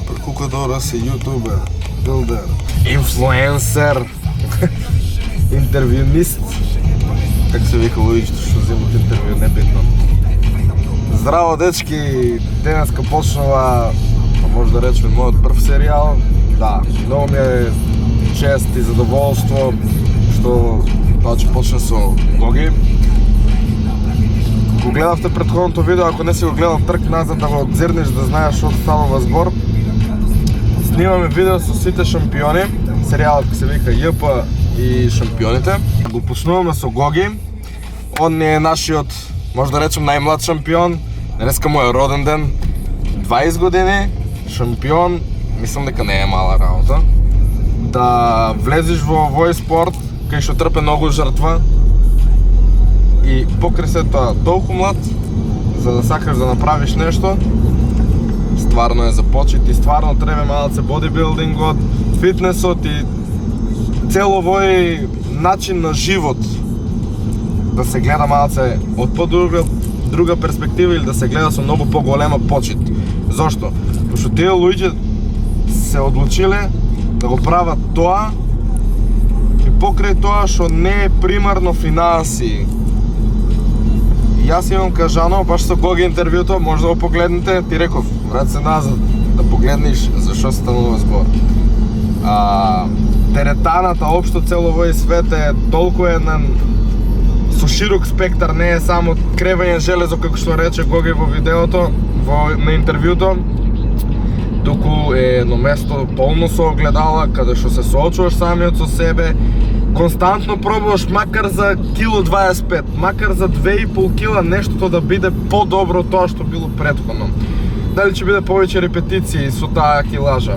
Прекукадора си ютубер, билдер, инфлуенсър, интервюнист. Как се вика логично, ще взимат интервю, не битно. Здраво, дечки! Денеска почнала, може да речем, моят пръв сериал. Да, много ми е чест и задоволство, що това, че почна с Гоги. Ако гледахте предходното видео, ако не си го гледал, трък назад да го отзирнеш, да знаеш, защото става възбор. Снимаме видео с всичките шампиони. Сериалът се вика Йъпа и шампионите. Го почнуваме с Гоги. Он не е нашият, може да речем, най-млад шампион. Днеска му е роден ден. 20 години, шампион. Мислям дека не е мала работа. Да влезеш во овој спорт, кај што трпе много жртва. И покрај се тоа толку млад, за да сакаш да направиш нешто, стварно е за почит и стварно треба малце бодибилдингот, фитнесот и цел овој начин на живот да се гледа малце од друга перспектива или да се гледа со многу поголема почит. Зошто? Пошто тие луѓе се одлучиле да го прават тоа и покрај тоа што не е примарно финанси. И аз имам кажано, баш со Гоги интервјуто, може да го погледнете, ти реков, врат се назад, да погледнеш зашо станува збор. Теретаната, општо цел овој свет е толку еден со широк спектар, не е само кревање железо, како што рече Гоги во видеото, на интервјуто. Туку е едно место полно со огледала, каде што се соочуваш самиот со себе, константно пробуваш макар за кило 25, макар за 2,5 кила нештото да биде по-добро од тоа што било претходно. Дали ќе биде повеќе репетиции со таа килажа.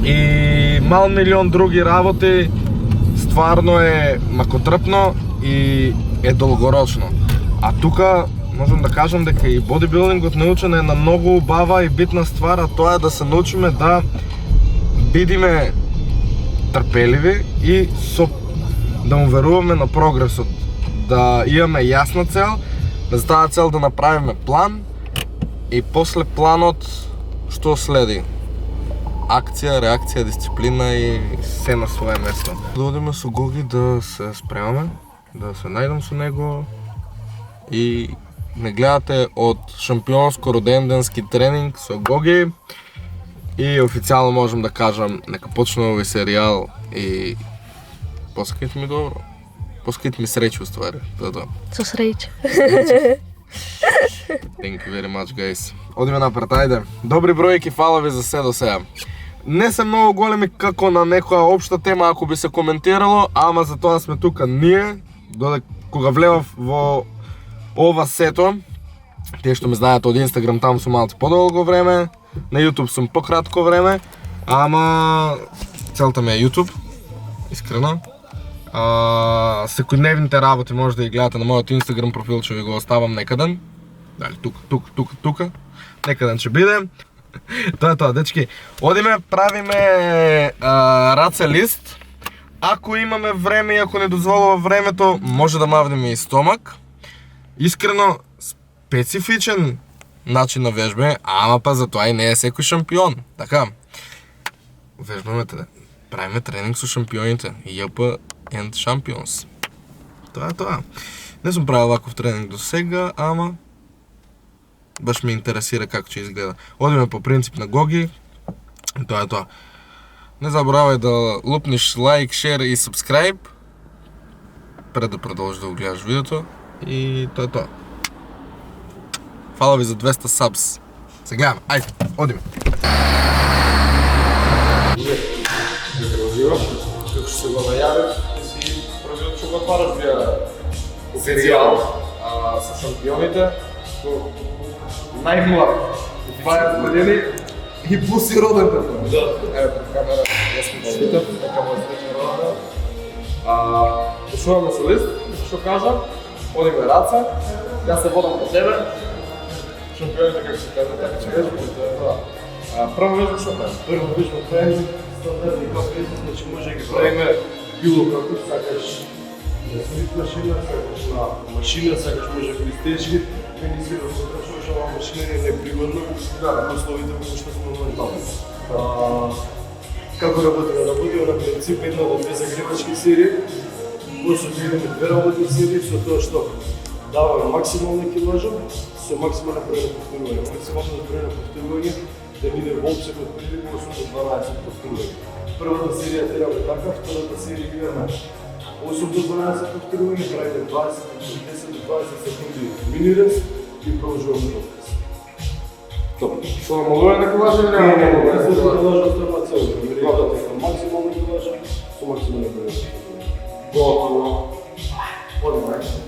И мал милион други работи, стварно е макотрпно и е долгорочно. А тука можам да кажам дека и бодибилдингот научен е на многу убава и битна ствар, а тоа е да се научиме да бидиме трпеливи и да му веруваме на прогресот, да имаме јасна цел, за таа цел да направиме план и после планот што следи? Акција, реакција, дисциплина и се на свое место. Да одиме со Гоги да се спремаме, да се најдам со него и ме гледате од шампионско роденденски тренинг со Гоги и официјално можам да кажам нека почне овој серијал и поскајте ми добро. Поскајте ми среќа уствари. Со среќа. Thank you very much, guys. Одиме напред, ајде. Добри бројки, фала ви за се до сега. Не се многу големи како на некоја општа тема ако би се коментирало, ама за тоа сме тука ние, додека кога влевав во ова сето, тие што ме знаат од Инстаграм, таму сум малку подолго време, на YouTube сум пократко време, ама целта ми е YouTube, искрено. Секојдневните работи може да ги гледате на мојот Инстаграм профил, ќе ви го оставам некаден. Дали, тука. Некаден ќе биде. Тоа е тоа, дечки. Одиме, правиме раце лист. Ако имаме време и ако не дозволува времето, може да мавнеме и стомак. Искрено, специфичен начин на вежбање, ама па за тоа и не е секој шампион. Така, вежбаме, правиме тренинг со шампионите. Йъпа and Champions. Тоа е тоа. Не сум правил ваков тренинг до сега, ама баш ме интересира како ќе изгледа. Одиме по принцип на Гоги. Тоа е тоа. Не заборавај да лупнеш лайк, шер и subscribe пред да продолжиш да го гледаш видеото. И тоа е тоа. Фала ви за 200 subs. Се гледаме. Ајде, одиме. Како што се го најавив, си првиот што го отвараш бија серијал со шампионите, со најмлад, 20 години и плюс и роден ден. Да. Еве, пред камера, јас сме свитав, така му е среќен роден ден. Почнуваме со лист, што кажам, одиме раце, јас се водам по тебе, шампионите како се казва, така ќе вежбаме, тоа е тоа. Прво вежбам што правим? Прво вежбам тренинг, стандартни кафе, значи може да ги правиме било како сакаш на смит машина, сакаш на машина, сакаш може да истечи, тенисираш, потрачуваш ова машина е непригодна во условите во кои што сме моментално. Како работиме? Работиме на принцип 1 до 2 загревачки серии, во што идеме 2 работни серии со тоа што даваме максимална килажа со максимален број на повторување. Максималниот број на повторување да биде во опсегот прилик 8 до 12 повторување. Првата серија тераме така, втората серија имаме 8 до 12 повторување, правиме 20 до 10 до 20 секунди мини рез и продолжуваме до рез. Добро. Со намалување на килажа или Не, намалување на килажа килажа? остава цело. Мерилата е максимална килажа со максимален број на повторување. Готово. Одмah.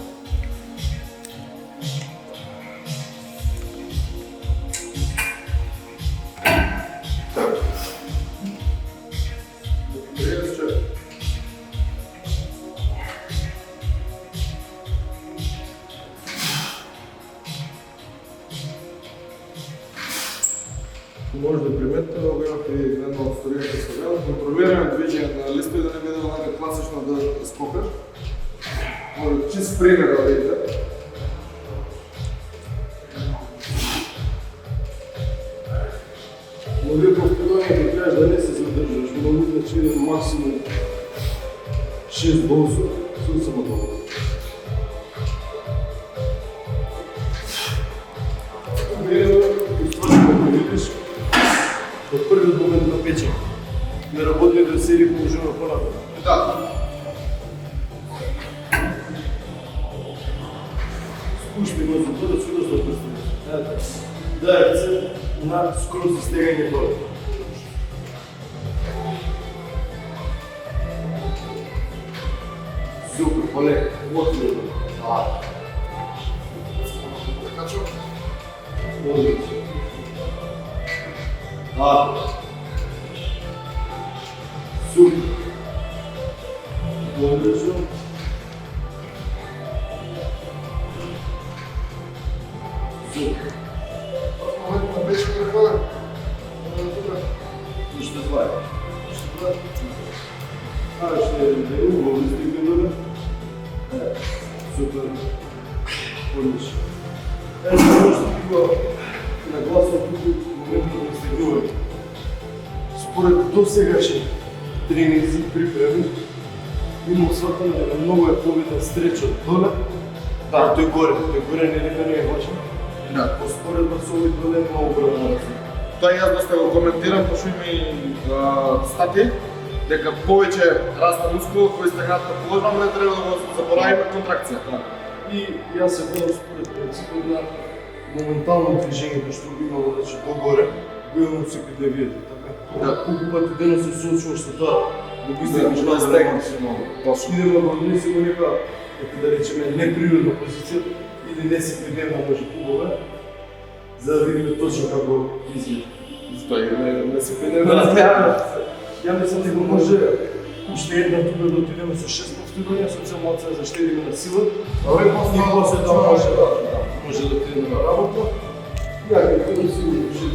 Може да приметите да го имате една од сториите со вела. Контролираме движење на листови да не биде онака класично да скокаш. Може чист пример да видите. Но вие повторување ќе требаш да не се задржаш, многу значи идем максимум 6 болсу, со само тоа. Од првиот момент на печење. Не работи да серии положено понатаму. Да. Спушти го за тоа да се да представи. Да е цел на скоро застегање долу. Супер, полека, отлично. Така че, Одлично. Супер. Одлично. Супер. в момент на печка прехвърля. Ще това е. Ще е угол да стигне долу. Супер. Отлично. Само ще ти го нагласам тук в момента на стигнуване. Според досегашни тренинзи и приправи, имам сватане дека многу е побитен стреч од доле, тој горе не дека не е важен. Да. Поспоредно со овој доле е многу голема разлика. Тоа јас доста го коментирам, пошто има и стати, дека повеќе раста мускул кој стегната положено, не треба да го заборавиме контракција. И јас се гледам според принципот на моментално движењето што го имало, значи догоре, го имам секој да видите, така? Да. Колку пати денес се соочуваш со тоа, да го стегнеш Да, надолу. стегнеш много. Точно. Идемо да донесеме нека, да речеме, неприродна позиција, или не секој ден да може клубове, за да видиме точно како изгледа. Тоа не се пине Ја мислам дека може уште една тука да отидеме со 6 повторувања, со цел малце да заштедиме на сила, Овој и после да може да отидеме на работа. Ја ќе бидам сигурно уште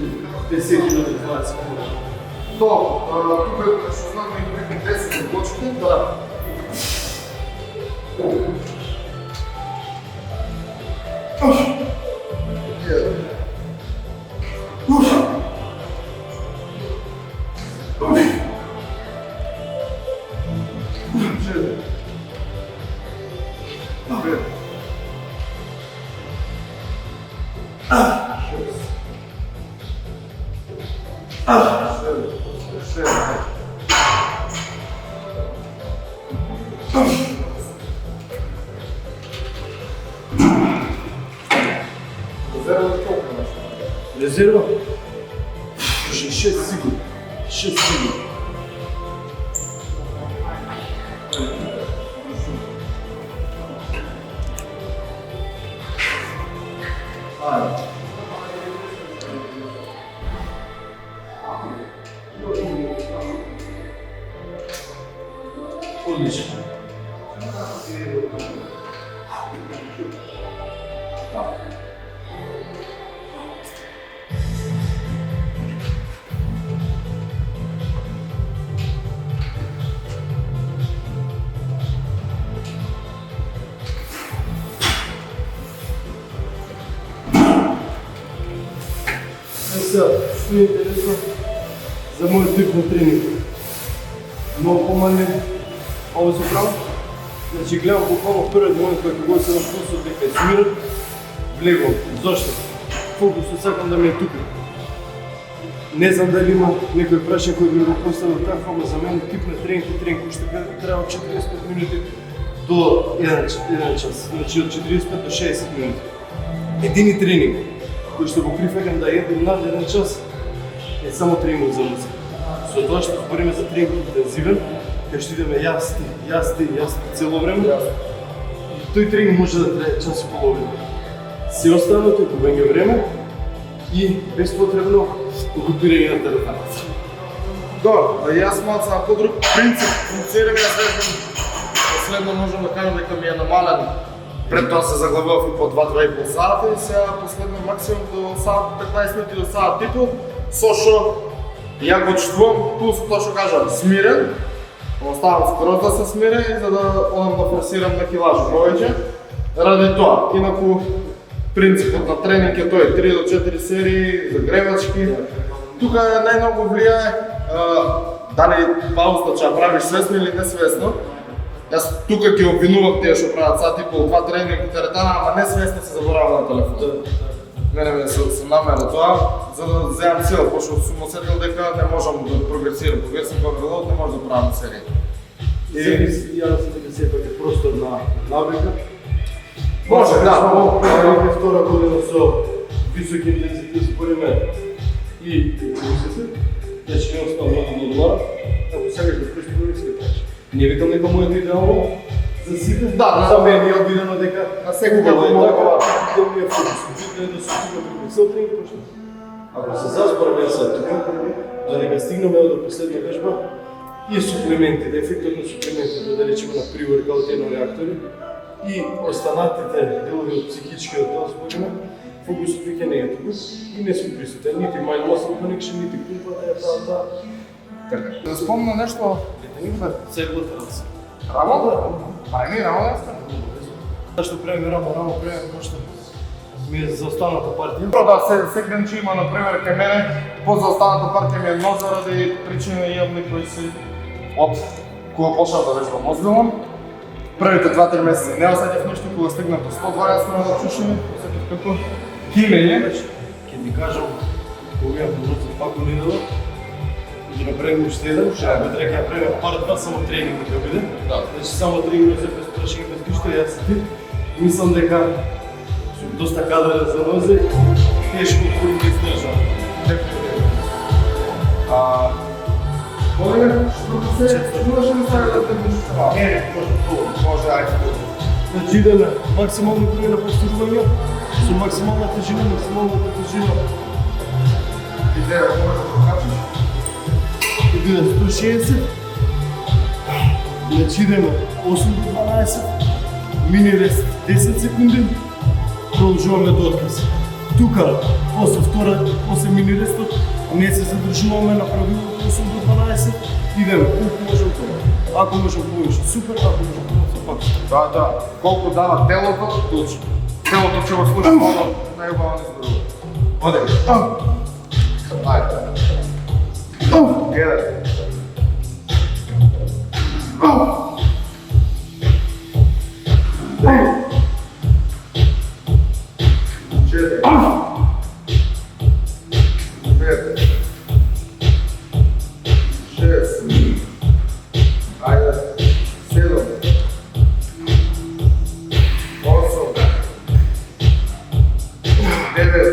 10 или 20 секунди. Добро, тука што знам и преку 10 точки, да. Резерва? Слушай, 6 сигурно. 6 сигурно. Отлично. Сега, що е интересно за моят тип на тренинг. Много по-мале ovo се прави. Значи гледам буквално първият момент, който го се напусна, дека е смирен, влегвам. Защо? Фокусът сакам да ми е тук. Не знам дали има някой прашен, който би го поставил така, ама за мен тип на тренинг и тренинг, който ще трябва 45 минути до 1 час. Значи от 45 до 60 минути. Едини тренинг, който ще го прифекам да едем над 1 час, е само тренинг за музика. За това ще говорим за тренинг интензивен, къде ще идеме ясти цело време. И той тренинг може да трае час и половина. Все останалото е губење време и безпотребно окупирање на телефоната. Добро, и аз малко на по-друг принцип функцирам и аз последно можем да кажем дека ми е намален. Пред това се заглавував и по 2-2,5 сата и сега последно максимум до сат 15 минути до сат типу, сошо ја го чувствувам, плюс тоа што кажам, смирен, оставам скоро да се смиря и за да одам да форсирам на килажи повеќе. Ради тоа, инаку принципот на тренинг е тој 3 до 4 серии за гребачки. Тука најмногу влијае дали паузата ќе ја правиш свесно или несвесно. Јас тука ќе обвинувам тие што прават сати по 2 тренинг и теретана, ама несвесно се заборавам на телефон. Мене ме се намера тоа, за да земам сила, пошто сум осетил дека не можам да прогресирам. Кога сум оверлоад, не може да правам серии. Ја мислам дека сепак е просто една навика. Може, да. Ова е втора година со висок интензитет според мен и мислите, значи не остава много добра, ако сакаш да преспориш, ке правиш. Не викам дека моето идеално за сите, за мен е обидено дека на секога да е го така, да ми е фокус. Битно е да се тука при мисъл тренинг почне. Ако се забравя са тука, додека стигнаме до последна вежба и суплементи, да ефектот на суплементи, да речеме на pre-workout реактори, и останатите делови од психичкиот според мен, фокусот веќе не е туку и не сум присутен, нити mind muscle connection, нити пумпа да ја правам Така. Да спомна нешто, цеглата раца. рамо? Прави рамо да Зашто правиме рамо правиме пошто ми е за останата партија. Добро да се гранчи има, например, кај мене, по за останата партија ми е нос заради причини јавни кои си од кога почнав да вежбам озбилно. Првите 2-3 месеци не осетив ништо, кога стигнав до 120 на чушини, осетив како килење. Ќе ти кажам, кога ја подоцам пак го недела, да направим уште еден, ќе ја правим пар-два само тренинг ќе биде. Значи само тренинг за без прашање без ништо, јас и ти. Мислам дека сум доста кадрен за нозе, тешко кој да издржам. Може ли ми стави да те мислиш това? Не, Може, ајде. Значи идеме максимално број на повторувања, со максимална тежина, Идеја, може да покачиш? Идеме 160, значи идеме 8 до 12, мини рест 10 секунди, продолжуваме до отказ. Тука, после мини рестот, не се задржуваме на правилото 8 до 12, идеме колку можем тоа. Ако можем повеќе, супер, ако можем повеќе, пак. Да. Колку дава телото, точно. Телото ќе го слуша ono најубаво не зборува. Оде. Ајде. Гледај. Четири. Пет. Шест. Ајде. 7. 8. 9.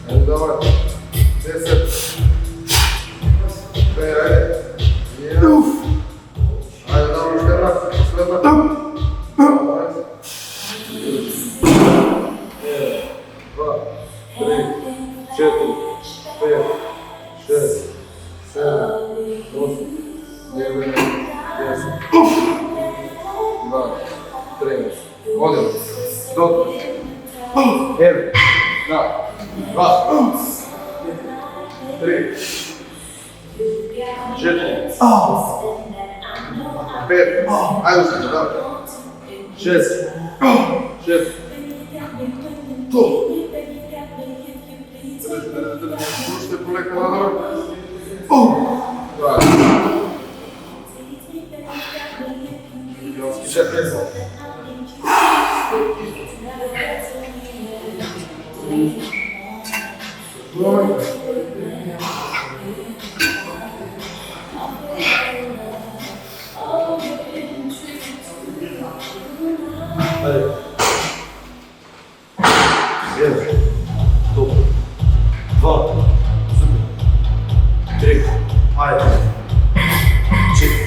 Ајде давај. 10. Ајде. Ајде давај уште една. Последна. 2, 3, 4, 5, 6, 7, 8, 9, 10, 12, 13, 11, до 1, да, 2, 3, 4, 5, айде се, да, 6, 7, 7, Слушате полека надолу. Ще песо. Айде. Едно. Добро. Два. Супер. Три. Айде. Четири.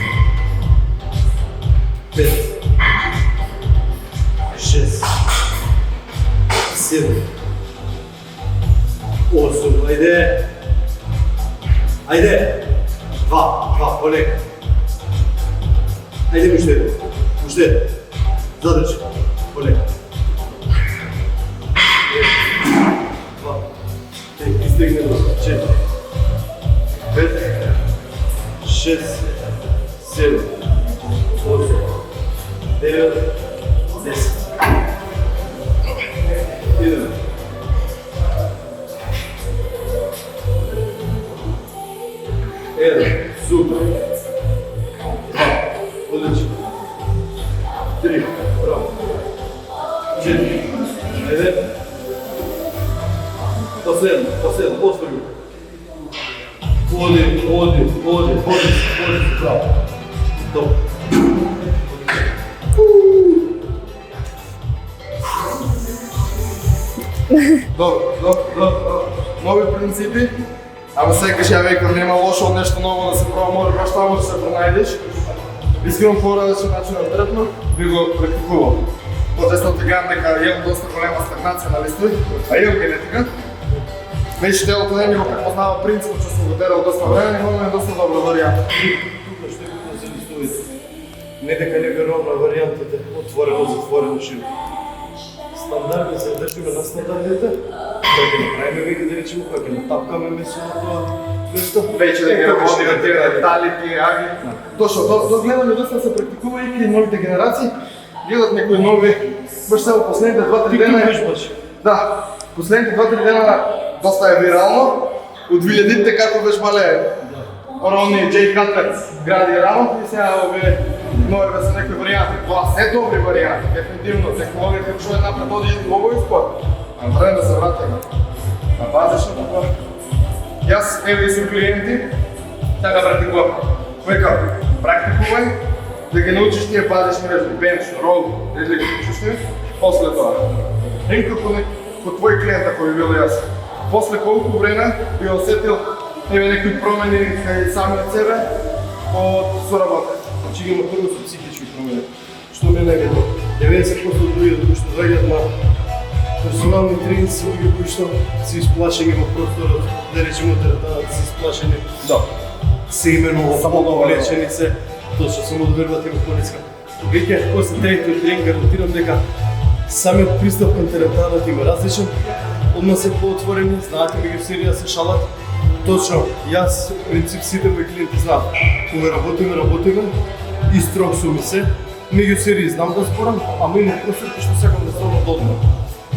Пет. Шест. Седем. Осем. Айде. Айде. Два. Полека. Айде, мужчина. Мужчина. Задача. Полека. Два. Три. Изтегнемо. 4. 5. 6. 7. 8. 9. 10. Идем. Едно. Супер. Два. Отлично. Три. Браво. 4. Айде. Последно. Остави. Води. Браво. Добро. Добро. Нови принципи. Ама секаш ја викам, нема лошо од нешто ново да се проба, може баш таму да се пронајдеш. Искам поразличен начин на третман, би го практикувал. Почесто ти гам дека имам доста голема стагнација на листови, а имам генетика. Вече телото не ми го препознава принципот, че съм го терал доста време, но е доста добра варианта. Тука што е битно за листовите. Не дека не верувам на вариантите отворено, широко. Стандартни се држиме на стандартите, да ги направиме веќе да речеме кога ќе натапкаме месо на тоа место. Вече да ги работиме тие деталите, аги. Точно, тоа гледаме доста се практикувајќи и новите генерации. Гледат некои нови, баш само последните 2-3 дена. Да, последните 2-3 дена доста е вирално. Од 2000-те како беше мале Рони, Джей Катер гради рано и сега овие нови се некои варианти. Тоа се добри варианти, дефинитивно. Технологията што е напред оди многу изпод. А време да се вратиме на базичното тоа. Јас, еве и сум клиенти, така практикувам. Викам, практикувај, да ги научиш тие базични вежби, бенч, рол, различни чувства, после тоа. Како твој клиент, ако би бил јас, после колку време би осетил некои промени кај самиот себе од соработа? Значи ги има прво со психички промени, што ме најбитно. 90% од луѓето кои што доаѓаат на персонални тренинги се луѓе кои што се исплашени во просторот, да речеме теретаната се исплашени. Да. Се именно самовлечени се, точно само да вербате во полиска. Веќе после третиот тренинг гарантирам дека самиот пристап кон теретаната им е различен, одма се поотворени, знаете меѓу серија се шалат. Точно, јас принцип сите мои клиенти знаат, кога работиме и строг сум се, меѓу серии знам да зборам, ама има простор што сакам да станам додма.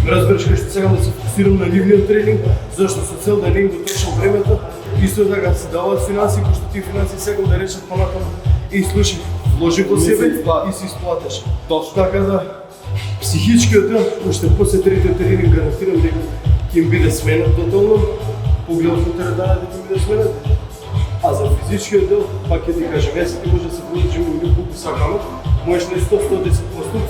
Ме разбереш кај што сакам да се фокусирам на нивниот тренинг, зашто со цел да не им го трошам времето, исто така се даваат финанси, кои што тие финанси сакам да речат понатаму и слушай, вложи во себе и се исплатеш. Точно така да психичкиот дел, уште после третиот тренинг гарантирам дека ќе им биде сменат тотално, погледот на теретаната ќе биде сменат, а за физичкиот дел, пак ќе ти кажем, јас ти може да се продолжим во колку сакаме, можеш на 100-110%.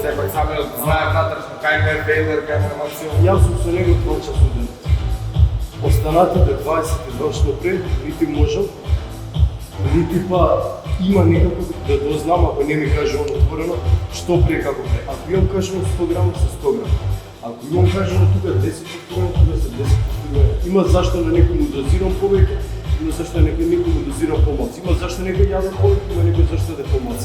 Сепак самиот знае внатрешно кај ме е фейлер, кај ме е максимум. Јас сум со него 2 часа ден. Останатите 22 што пред, нити можам, нити па има некако да дознам, ако не ми каже он отворено, што пре како пре. Ако имам кажено 100 грама, се 100 грама. Ако имам кажено тука 10 повторено, тука се 10 повторено. Има зашто на некој му дозирам повеќе, има зашто на некој му дозирам помалку. Има зашто некој јадам повеќе, има некој зашто да помалку.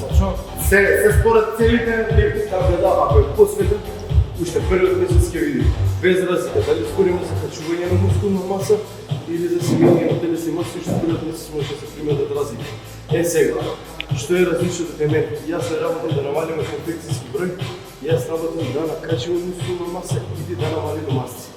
Се според целите лепти. Така да, ако е посветен, уште првиот месец ќе види. Без разлика, дали спориме за качување на мускулна маса или за свивање на телесни маси, уште првиот месец може да се приметат разлики. Сега, што е различното кај мене? Јас не работам да намалиме конфекцијски број, јас работам да накачувам мускулна маса или да намалиме масици.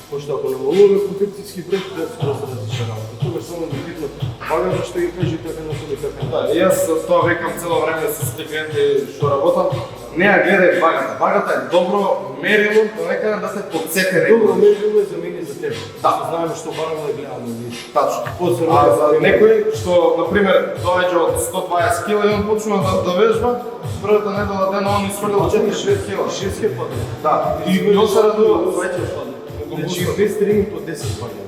Пошто ако намалуваме конфекцијски брег, тоа се доста различна работа. Тогаш само да битно багажа што ги кажи така на тоа така. Да, и јас тоа викам цело време со сите клиенти што работам. Не ја гледај багата. Багата е добро мерило, но некаде да се подсете некој. Добро мерило е за мене и за тебе. Да. Знаеме што бараме да гледаме ние. Тачно. После А за некој што, например, доаѓа од 120 кг и он почнува да вежба, првата недела дена он исфрлил 4-6 кг. 6 ке падне. Да. И јас се радувам. Сваќаш падне. Значи без тренинг по 10 падне.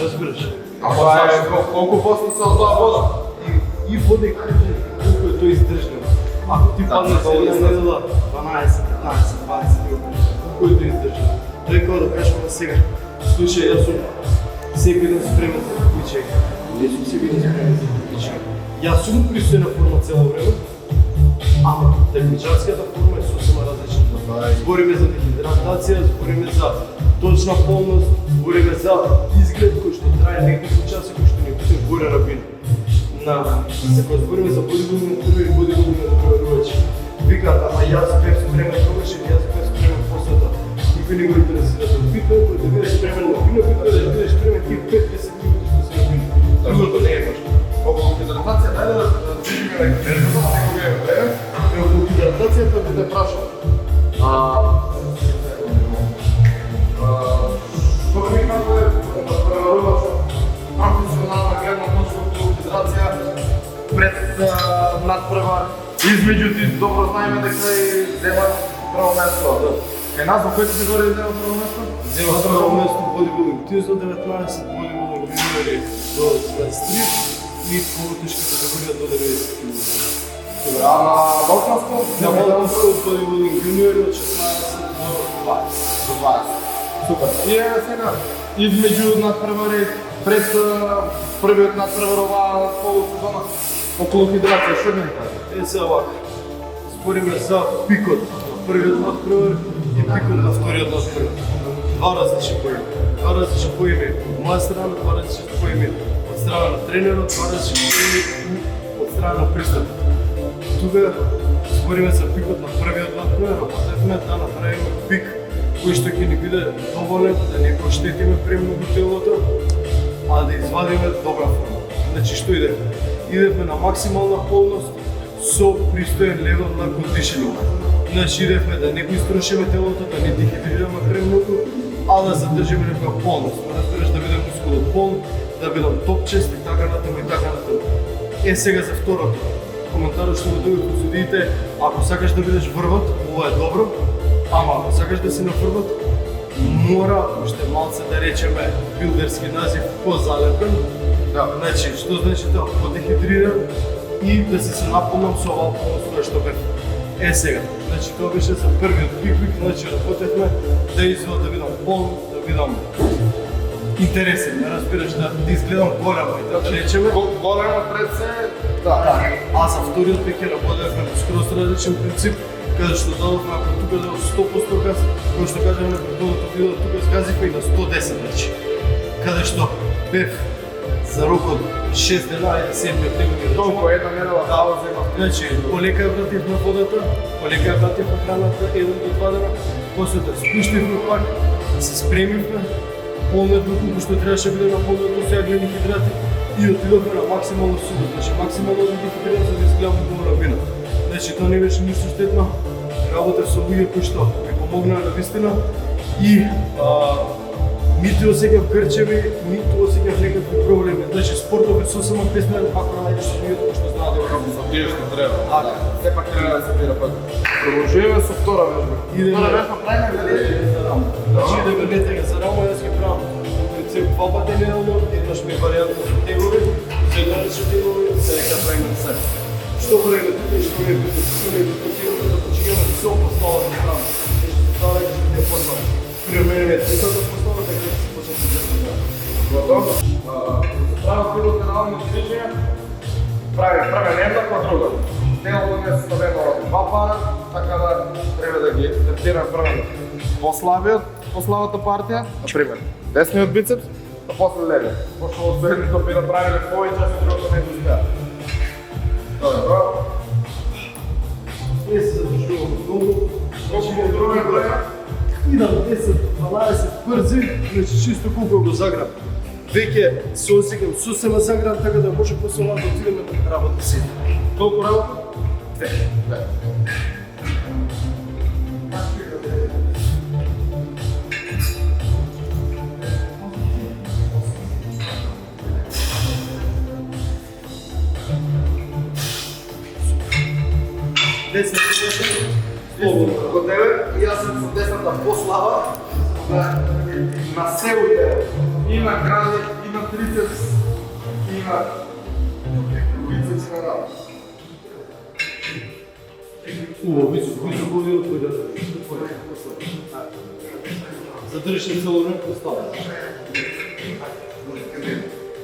Разбираш? А тоа е колку поsto се од тоа вода? И вода и колку е тоа издржливо. Ако ти паднеш за една недела 12, 15, 20 кг, колку е тоа издржливо? Тоа е како да кажеме сега. Слушај, јас сум секој ден спремен за такмичење. Не сум секој ден спремен за такмичење. Јас сум пристојна форма цело време, ама такмичарската форма е сосема различна. Збориме за дехидратација, збориме за точна полност, збориме за изглед кој што трае неколку часи, кој што ни буде горе на бина. Ако збориме за бодибилдинг тренер и бодибилдинг тренировач, викаат, ама јас бев спремен тогаш и јас бев спремен после тоа. Никој не го интересира. Битно е да бидеш спремен на бино, битно е да бидеш спремен тие 5-10 минути што си на бино. Другото не е баш. Околу хидратација, дај да движиме на грежбата, некога е време. И околу хидратацијата да те прашам. Што ми кажува да преваруваш професионална гледна точка околу хидрација пред надпревар. Измеѓу ти добро знаеме дека и зема прво место. Кај нас во кој ти се гори зема прво место? Зема прво место бодибилдинг. Ти за 19 бодибилдинг юниори до 23 и полутешката категорија до 90 кг. Добре, а на Балканско? На Балканско бодибилдинг юниори од 16 до 20. Супер. И еве сега, измеѓу надпревари, пред првиот надпревар оваа полусезона, околу хидрација, што ми кажа? Е се овака. Збориме за пикот на првиот надпревар и пикот на вториот надпревар. Два различни поими. Два различни поими од моја страна, два различни поими од страна на тренерот, два различни поими од страна на пристапот. Тука збориме за пикот на првиот надпревар, опатевме да направиме пик кој што ќе ни биде доволен, да не го штетиме премногу телото, а да извадиме добра форма. Значи што идеме? Идевме на максимална полност со пристоен левел на кондишенинг. Значи идевме да не го истрошиме телото, да не дехидрираме премногу, а да задржиме некоја полност. Разбираш, да бидем мускулот полн, да бидам топчест и така натаму и така натаму. Е сега за второто. Коментарот што го добив од судиите, ако сакаш да бидеш врвот, ова е добро, ама ако сакаш да си на врвот, мора уште малце да речеме билдерски назив позалепен. Да. Значи, што значи тоа? Подехидриран и да се наполнам со оваа полност која што бев. Е сега, значи тоа беше за првиот пик, значи работевме да извод да видам полн, да видам интересен, да разбираш, да изгледам големо и да речеме. Големо пред се, да. А за вториот пик ќе работевме на скроз различен принцип, каде што дадовме ако тука да 100% газ, кој што кажеме на предходното видео, тука сгазивме и на 110, значи. Каде што бев за рок од 6 дена и 7 дни. Толку една недела пауза има. Значи, полека ја вративме водата, полека ја вративме храната 1 до 2 дена, после да спуштивме пак, да се спремивме, полнетно колку што требаше биде на полнетно се аглени хидрати и отидовме на максимално судо, значи максимално да ги хидрати за да изгледаме добра вина. Значи, тоа не беше ништо штетно, работев со луѓе кои што ми помогнаа на вистина и ниту осеќав грчеви, ниту осеќав некакви проблеми. Значи, спортот е сосема безсмерен фактор на што луѓето кои што знаат да го работат. За тие што треба. Сепак треба да се бира пак. Продолжуваме со втора вежба. Втора вежба правиме галетење за рамо. Значи, да галетење за рамо, јас ги правам принцип 2 пати неделно, еднаш ми варијанта со тегови, за еднарични тегови, за нека правиме се. Што правиме тука и што ми е битно? Тука ми е битно тегови да почињаме со поставата страна. Тоа е не посла. Применеме триката постава, така да се почне да се прави. Готово. Прави билатерални движења, прави не една па друга. Телото не е ставено од два пара, така да треба да ги третираме прво послабата партија, например, десниот бицепс, а после левиот. Пошто од едното би направиле повеќе, а другото не успеа. Добро. Не се задржуваме долго. Значи, друга броја, идам 10-12 брзи, значи чисто колку го заграм. Веќе се осеќам сосема заграм, така да може после ова да отидеме да работи си. Колку работа? 2. Десна, слободно. Кod тебе, и јас сум со десната послава, на селите. Има гради, има трицепс, има бицепс на рад. Високо ви отвојдете. Задржи цело време поставя.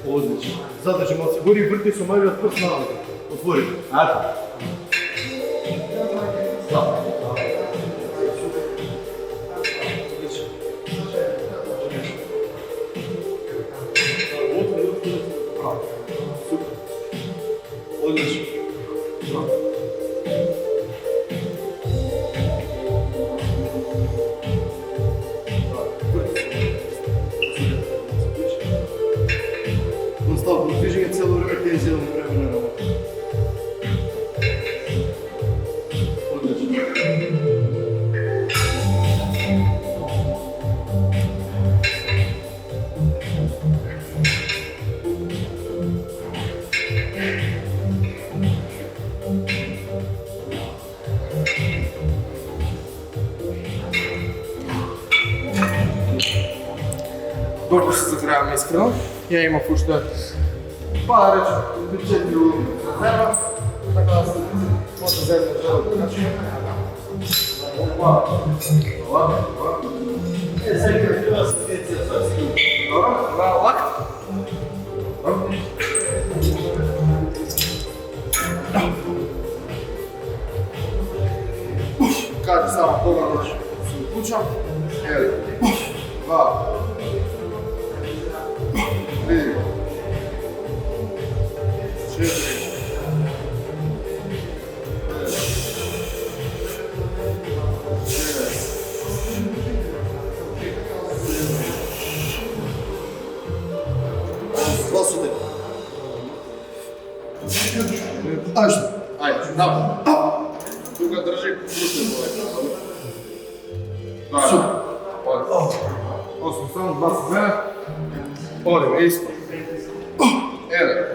Одлично. Задржи малце гори и врти со мајвиот прст на работа. Отвори. Ето. Одлично. Наставно движење цело време тензија во време на работа. Добро се загреваме искрено. Ја имав уште па да речем 4 улоги резерва, така да се после земне жело да начинаме. Ова. Сега треба специја за всички. Добро, лак. Каде само погledно се уклучам. Ели. 2. 3. 4. 2 Ајде, давай. Тука држи, пусти полека. Супер. Осмо само 2 семена. Одиме, исто. 1.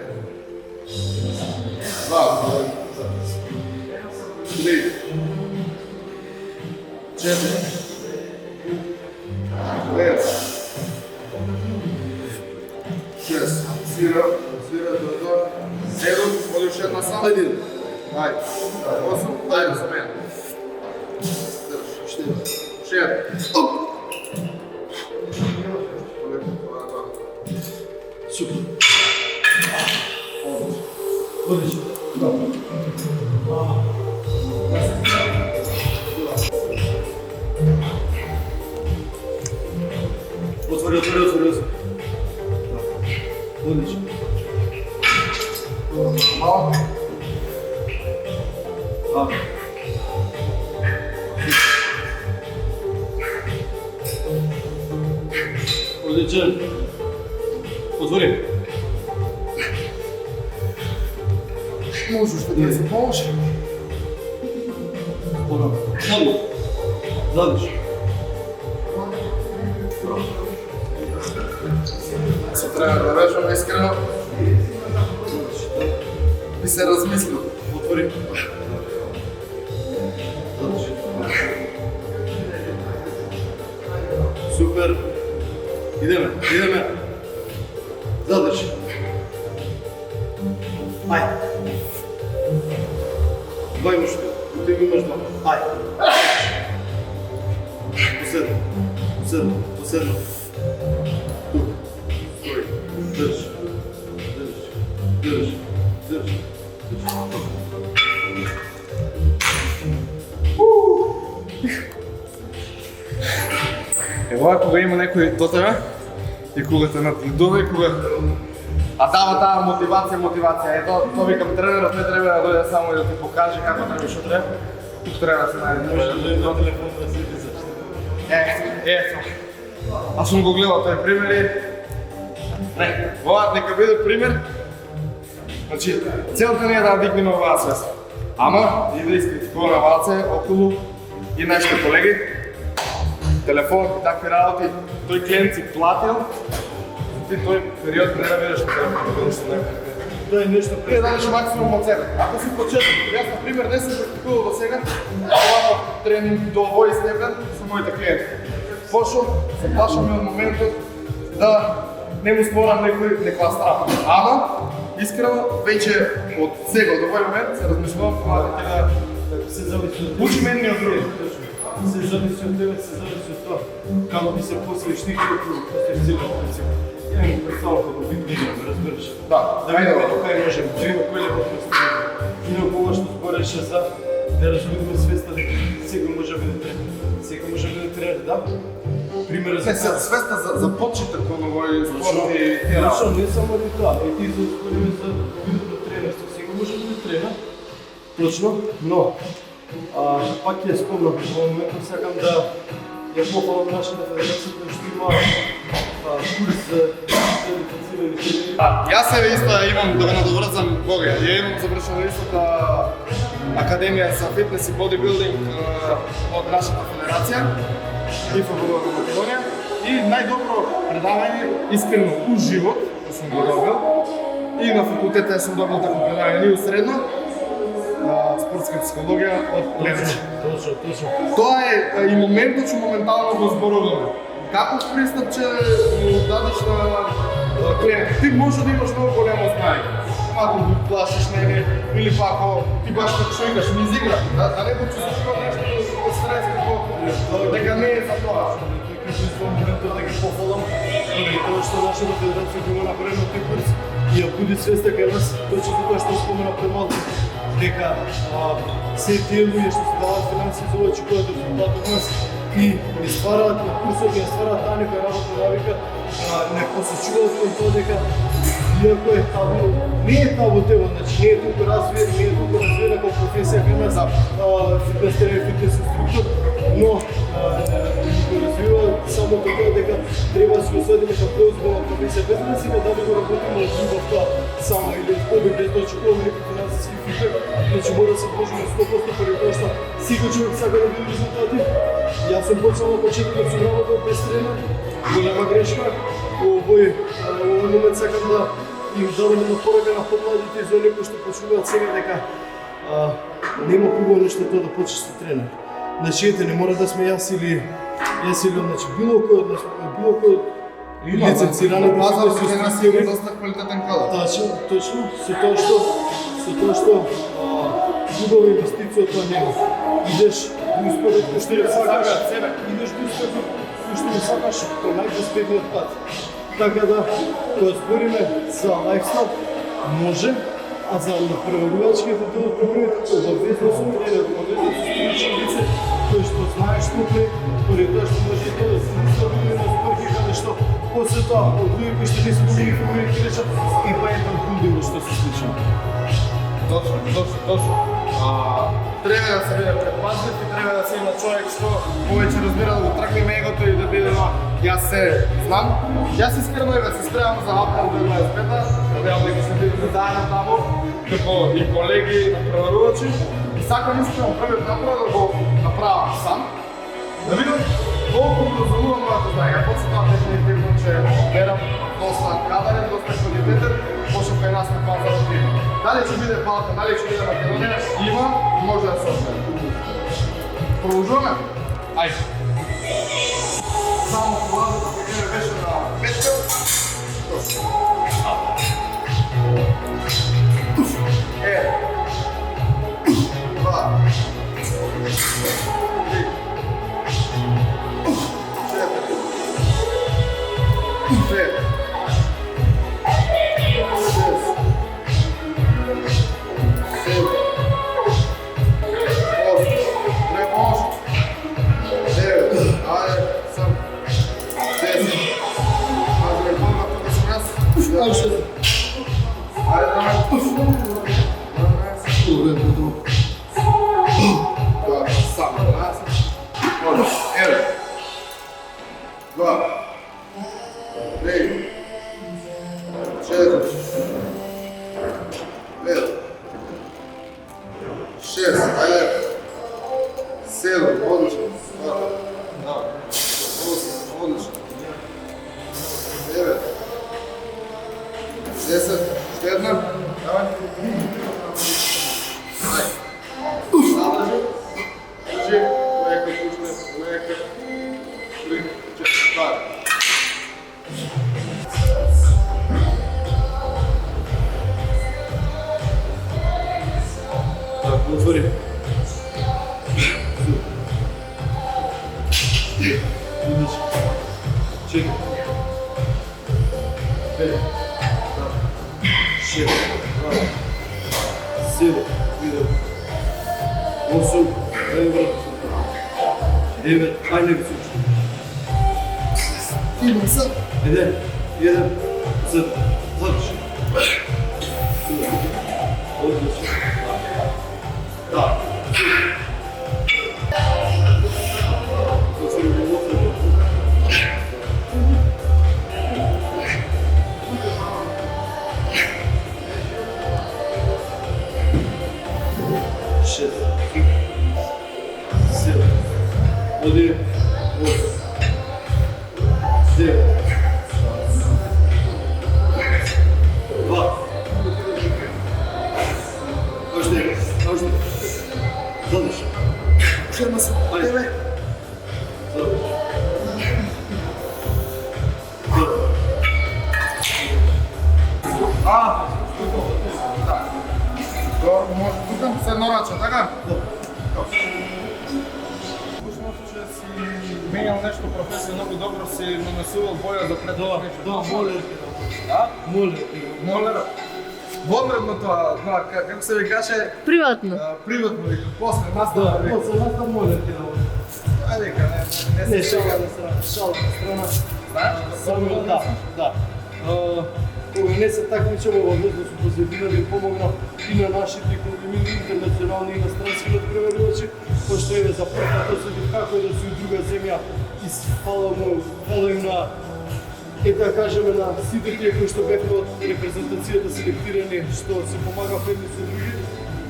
2. 3. 4. 5. 6. Свира, до 7. Оди уште една сам. Ајде. Ајде. 8. Ајде за мене. Држ. 4. Супер. Одлично. Добро. Отвори. Одлично. Мало. Одличен. Отвори. Можеш да се помогнеш? Спорно. Задиш. Се трябва да режем искрено. И се размислил. Отвори. Супер. Идеме. Задржи. Ајде. Два имаш тук. Ти го имаш два. Ајде. Поседно. Тук. Стои. Држи. Ева, кога има некој до тебе и кога те надгледува и кога дава таа мотивација. Ето, то викам тренерот не треба да дојде само и да ти покаже како треба и што треба. Тук треба да се најде. Ето. Аз съм го гледал този пример и... Не, ова нека биде пример. Значи, целта не е да дигнем оваа свест. Ама, и да изкритикуваме малце около и нашите колеги. Телефон и такви работи. Той клиент си платил. Ти той период не намираш на телефон да бъдеш на някакъв. Да е нещо Ти да дадеш максимум от себе. Ако си почетен, аз например не съм практикувал до сега, ова тренинг до овој степен са моите клиенти. Пошо, се плашаме от момента да не му спорам неква страна. Ама, искрено, вече от сега до овој момент се размислувам това да се зависи от учим едни от други. се зависи от тебе, се зависи от това. Како би се посвещи, като посвещилен принцип. Имам представа като видео, разбираш. Да, Да видим кога можем, да видим кој е по-представен. И на кога што збореше за да развиваме свеста дека сега може да биде тренер. Сега може да биде тренер, да? Пример за свеста започита кон овој спорт и точно, не само и тоа. И ти за збориме за видео тренерство. Сега може да биде тренер. Точно, но пак ја спомнам, во моментот сакам да ја похвалам нашата федерација која што има курс за дефензивни тренери. Јас себе исто имам да го надоврзам Гоге. Ја имам завршено истата академија за фитнес и бодибилдинг од нашата федерација и во Македонија. И најдобро предавање искрено уживо што сум го добил. И на факултета сум добил такво предавање и усредно. Спортска психологија од Левич. Точно. Тоа е и моментот што моментално го зборуваме. Каков пристап че му дадеш на клиент? Ти може да имаш много голямо знаење. Ако го плашиш неге или па ако ти баш како што викаш ми изигра, да не го чувствуваш нешто од стрес како дека не е за тоа. Како во моментот да ги похвалам, и тоа што нашата федерација го има направено тој курс и ја буди свеста кај нас, точно тоа што спомена премалку. Дека се тие луѓе што се даваат финансии за овој чекуваат резултат од нас и ни ствараат на курсот, ни ствараат таа нека работна навика, не посечуваат кон тоа дека иако е табу, не е табу тема, значи не е толку развиена како професија кај нас, фитнес тренер и фитнес инструктор, но го развива само така дека треба да се осведиме како преозбилна професија, без да си да го работиме од љубовта само или од хоби, без да очекуваме некој финансиски фидбек, значи мора да се вложиме 100% поради тоа што секој човек сака да види резултати. Јас сум почнал на почетокот сум работел без тренер, голема грешка. Во овој момент сакам да им дадам една порака на помладите за оние кои што почнуваат сега дека нема побаво нешто тоа да почнеш со тренер. Значи ете, не мора да сме јас или значи било кој од нас, било кој лиценцирани пазар фитнес за нас инструктори. е доста квалитетен кадар. Точно, со тоа што убава инвестиција тоа нема. Идеш до успехот кој што ја сакаш, идеш до успехот кој што ја сакаш по најдоспедниот пат. Така да, кога збориме за лајфстайл, може, а за направувачките дел од проблемите, обавезно со тренер, обавезно со стручно лице, кој што знае што пре, поради тоа што може тоа да се настави на спорки, каде што после тоа, од луѓе кои што не се добри информирани ќе речат, и па ето другиво што се случи. Точно. Треба да се биде предпазлив и треба да се има човек што повеќе разбира да го тргне егото и да биде јас се знам. Јас искрено и да се спремам за Април 2025-та, да беам дека се бидеме заедно таму, како и колеги направувачи. И сакам искрено првиот напор да го направам сам. Да видам колку разумувам моето знаење. Почетам дефинитивно че берам доста кадарен, доста квалитетен, пошто кај нас на пазарот има. Дали ќе биде Балкан, дали ќе биде Македонија, има и може да се освои. Продолжуваме? Ајде. Само полазата кој беше на петка. Два. Пет. 2, 3, 4, 5, 6, ajde, 7, odlično, 8, odlično, 9, 10, još jedna, davaj, drži, uvijek pušne, uvijek, 3, 4, davaj. Так, отвори. Видиш. Чекай. 5, 6, 7, 8, 9, айде ги случи. Идем са. Един, задържи. Отлично. Да. Шест. 7. 1. 8. 9. 2. Още. Задиш. Ще ма се. Айде. Задиш. Dobro, може тук с едно раче, така? Слушното, че си менял нещо професия много добро, си нанесувал боя за пред нещо. Да, моля. А? Моля. Моля. Вонредно това, како се ви каже, Приватно. приватно и после нас Да, да от самата моля ти да води. Айде, не Не, се шала шега. на страна. Шала на страна. Знаеш? Само да. Кога не се такмичаме във въздух позитивно да помогна и на нашите икономии, интернационални и инострански надпреварувачи, пошто е за прв пат осетив како е да си од друга земја и фала им на да кажеме на сите тие кои што бевме од репрезентацијата селектирани, што се помага едни со други.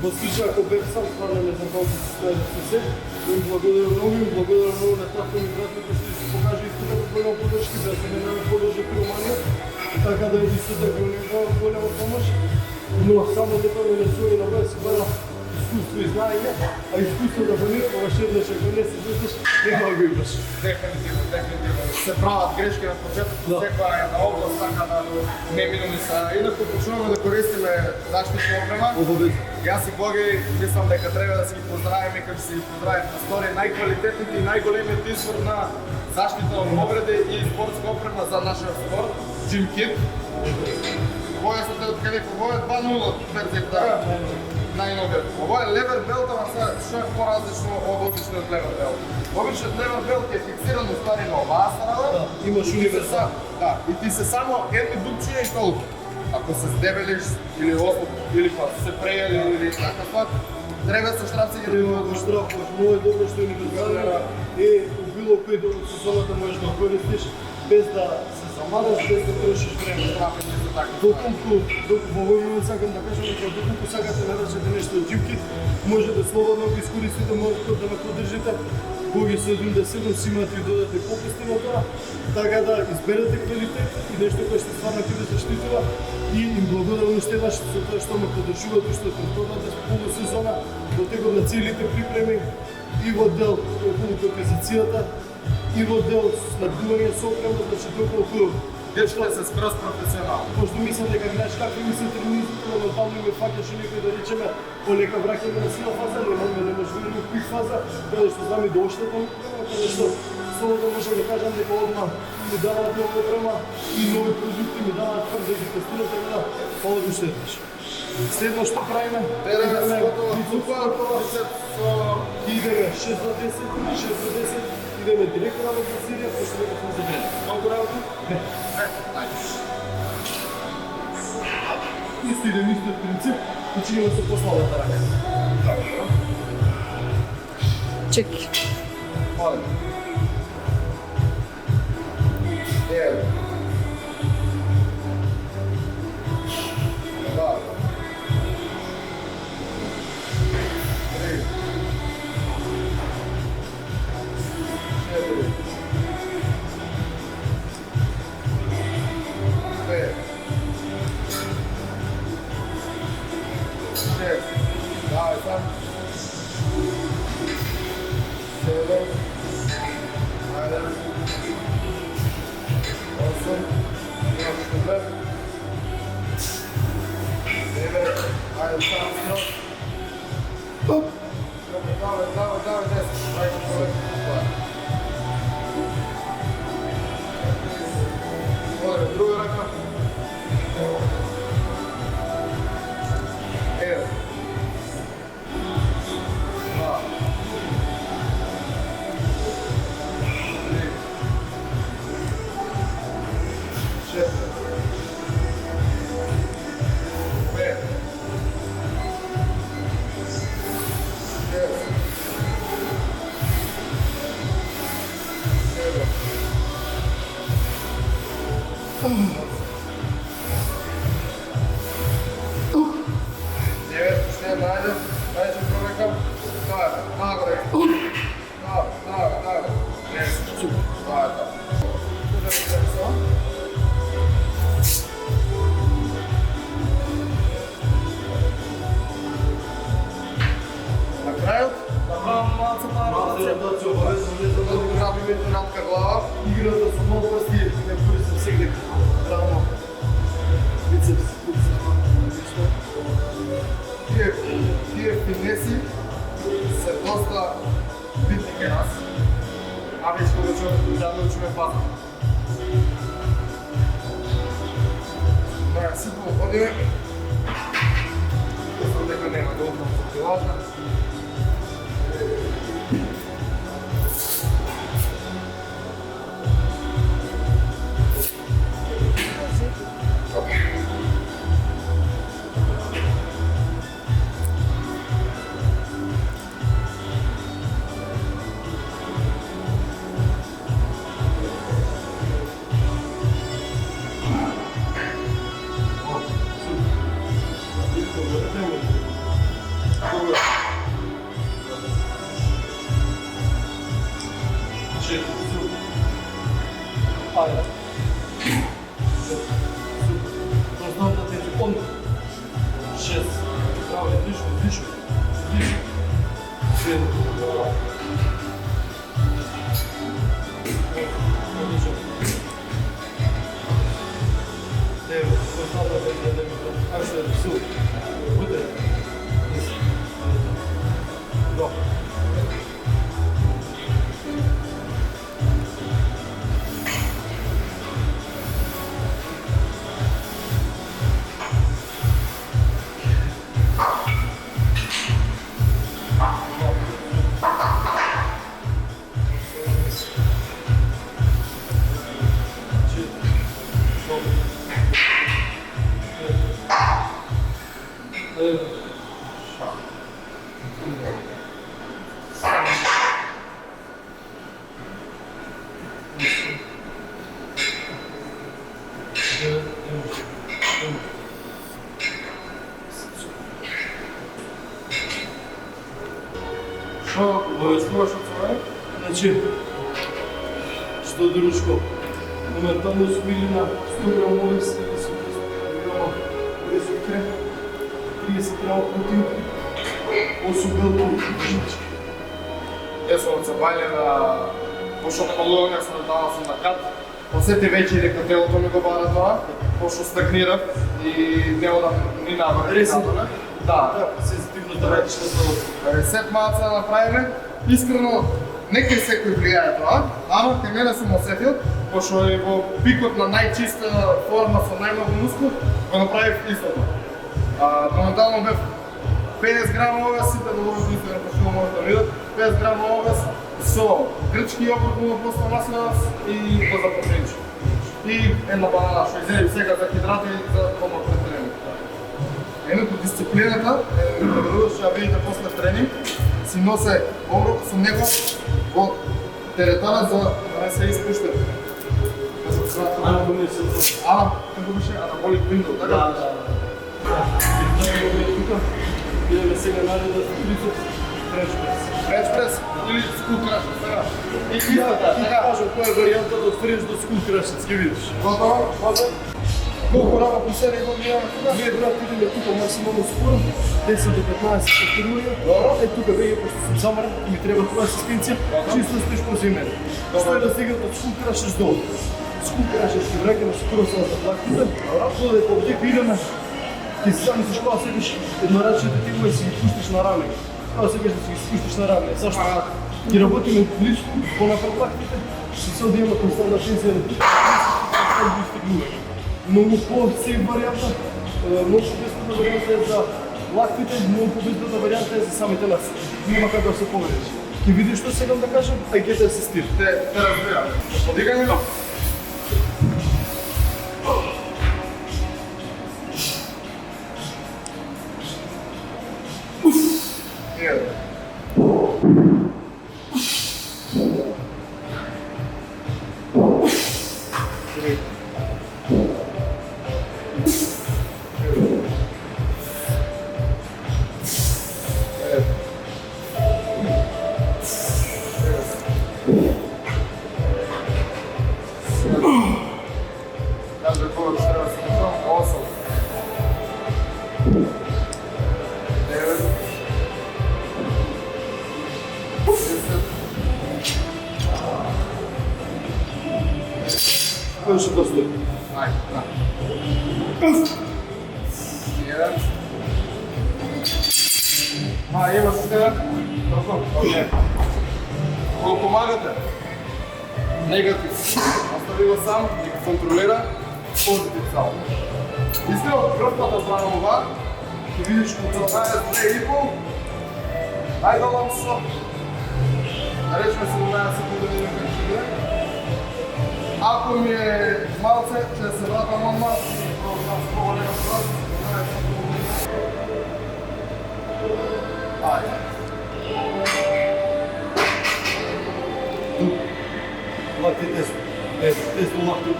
Во случај ако бев сам, стварно не знам колку се снајдев со се, но им благодарам многу на трафко ми братно кој што се покажа искрено голема подршка да се не подржа пироманија, така да исто така не дава голема помош, но само да тоа не суе на вас бара искуство и знаење, а искуство да понекогаш еднаш ако не се знаеш, нема го имаш. Дефинитивно. Се прават грешки на почеток, Да. секоја една област, така да неминуми са. Инаку почнуваме да користиме заштитна опрема. Обовезно. Јас и Боги мислам дека треба да си ги поздравиме како си ги поздравим на стори најквалитетните и најголемиот извор на заштита од повреди и спортска опрема за нашиот спорт, Джим Кит. Појасот е од каде ово е 2-0 верзията најновиот. Ово е левер белт, ама сега што е поразлично од обичниот левер белт. Обичниот левер белт е фиксиран уствари на оваа страна. Имаш универсал. Да, и ти се само едни дупчиња и толку. Ако се здебелиш или ослуп, или па се прејели или така тоа, треба со штрапци ги Треба да штраф, много е добро што е универсален и у било кој дел од сезоната можеш да го користиш без да се замараш, без да трошиш време. штрафи не се така. Доколку во овој момент сакам да кажам дека доколку сакате да наречете нешто од джипкит, може да слободно го искористите, може да ме поддржите. Боги 77 си имате и додате попусти на тоа, така да изберете квалитет и нешто кое што стварно ќе ве заштитува и им благодарам уште еднаш за тоа што ме поддржуват уште од претходната полусезона, во текот на целите припреми и во дел околу композицијата и во дел снабдување со опрема, значи доколку Дечките се скроз професионални. пошто мислам дека знаеш какви ми се тренизите, моментално ме фаќаше некој да речеме полека враќање на сила фаза, не можеме да пик фаза, каде што знам и да оштетам, каде што слободно можам да кажам дека одма ми даваат нова опрема и нови продукти ми даваат кај да ги тестирам, така да фала уште еднаш. Следно што правиме? Терена се готова, бицепс со И идеме 6 до 10, идеме директно на серија, пошто дека сме забрали. колку работи? Исто идеме истиот принцип, и чиниме со послабата рака. Чеки. Молим. 9, 2, 3, 4, 5, 6, давай сам, 7, 8, 9, айде сам вперед. Оп! Давай, 10, айде човек. Добре, друга ръка. 1, 2, 3, 4, 5, 6, 7, 9, ще найде човека. Нагоре. Нагоре. 10, супер. Това е така. Ударим се. Накрая малко грабим едната глава. Играта с много пръсти, не бъде се всегда равно. Бицепс. Тия финеси са доста битни към нас. А вече трябва да учим паза. Да, си походим. Мисля дека няма да опнам за пилажа. Айде. Основната тези. 6. Браво, дишай. 7. Браво. 9. Основната тези. Айде, сил. Бъде. 10. Браво. Що обов'язково, що це? Значи, 100 дорожко. Моментално свили на 100 грама овес, 30 грама овес от крем, 30 грама протеин, 8 белкови жички. Јас сум забавлен пошто много не сум дала сум на кат. По сете вечери дека телото ми го бара тоа, пошто стагнирав и нема да ни нагоре. Ресен? Да. Сензитивно да радиш на здравото. Ресет малце да направиме. Искрено, не кај секој влијае тоа, ама кај мене сум осетил, пошто е во пикот на најчиста форма со најмногу мускул, го направив истото. Моментално бев 50 грама овес, сите да ловим истина, пошто може да видат, 50 грама овес со грчки јогурт, мулопоста маслинас и позапочничи. И една банана што изеби сега за хидрати и за помак пред тренинг. Едното дисциплината, што ја видите после тренинг, си носе оброк со него во теретана за да не се испуште. Како се Како беше? Анаболик виндо, така? Да. Идеме сега наредно да 30 French press. French press или school crushes, така? И истата, така кажам, која е варијантата од French до school crushes, ќе видиш. Готово? Колку работи серија го имаме тука? Ние брат идеме тука максимално скоро, 10 до 15 повторувања. Е тука веќе пошто сум замаран и ми треба твоја асистенција, чисто стоиш пози мене. Што е да стигнат од school crushes долу. School crushes ќе враќаме скоро со лактите. Доде по вдек идеме. Ти си замислиш кога седиш еднорачните типове си ги пуштиш на раме. Кога седиш да си ги спуштиш на раме. Зашто? Ги работиме близко, понапред лактите, и се да има константна тензија на многу по-сейф варијанта, многу по-безбедна варијанта е за лактите, многу по-безбедна варијанта е за самите нас. Нема како да се повредиш. Ќе видиш што сегам да кажам, а ќе те асистира. Те разбирам. Подигање го. Кој што достои? Ајде, да. Jedan. Има система. Толку? Окей. Го помагате? Негатив. Остави го сам, да го контролира. Позитив само. Искрено, прв пат да правам ова. Ќе видиш контролата е 2,5. Ајде долам со. Да речеме 17 секунди да видим како ќе биде. Ако ми е малце, ќе се вратам одма и продолжам с по-голема скорост. Ајде. Лакти тесно. Тесно лакти.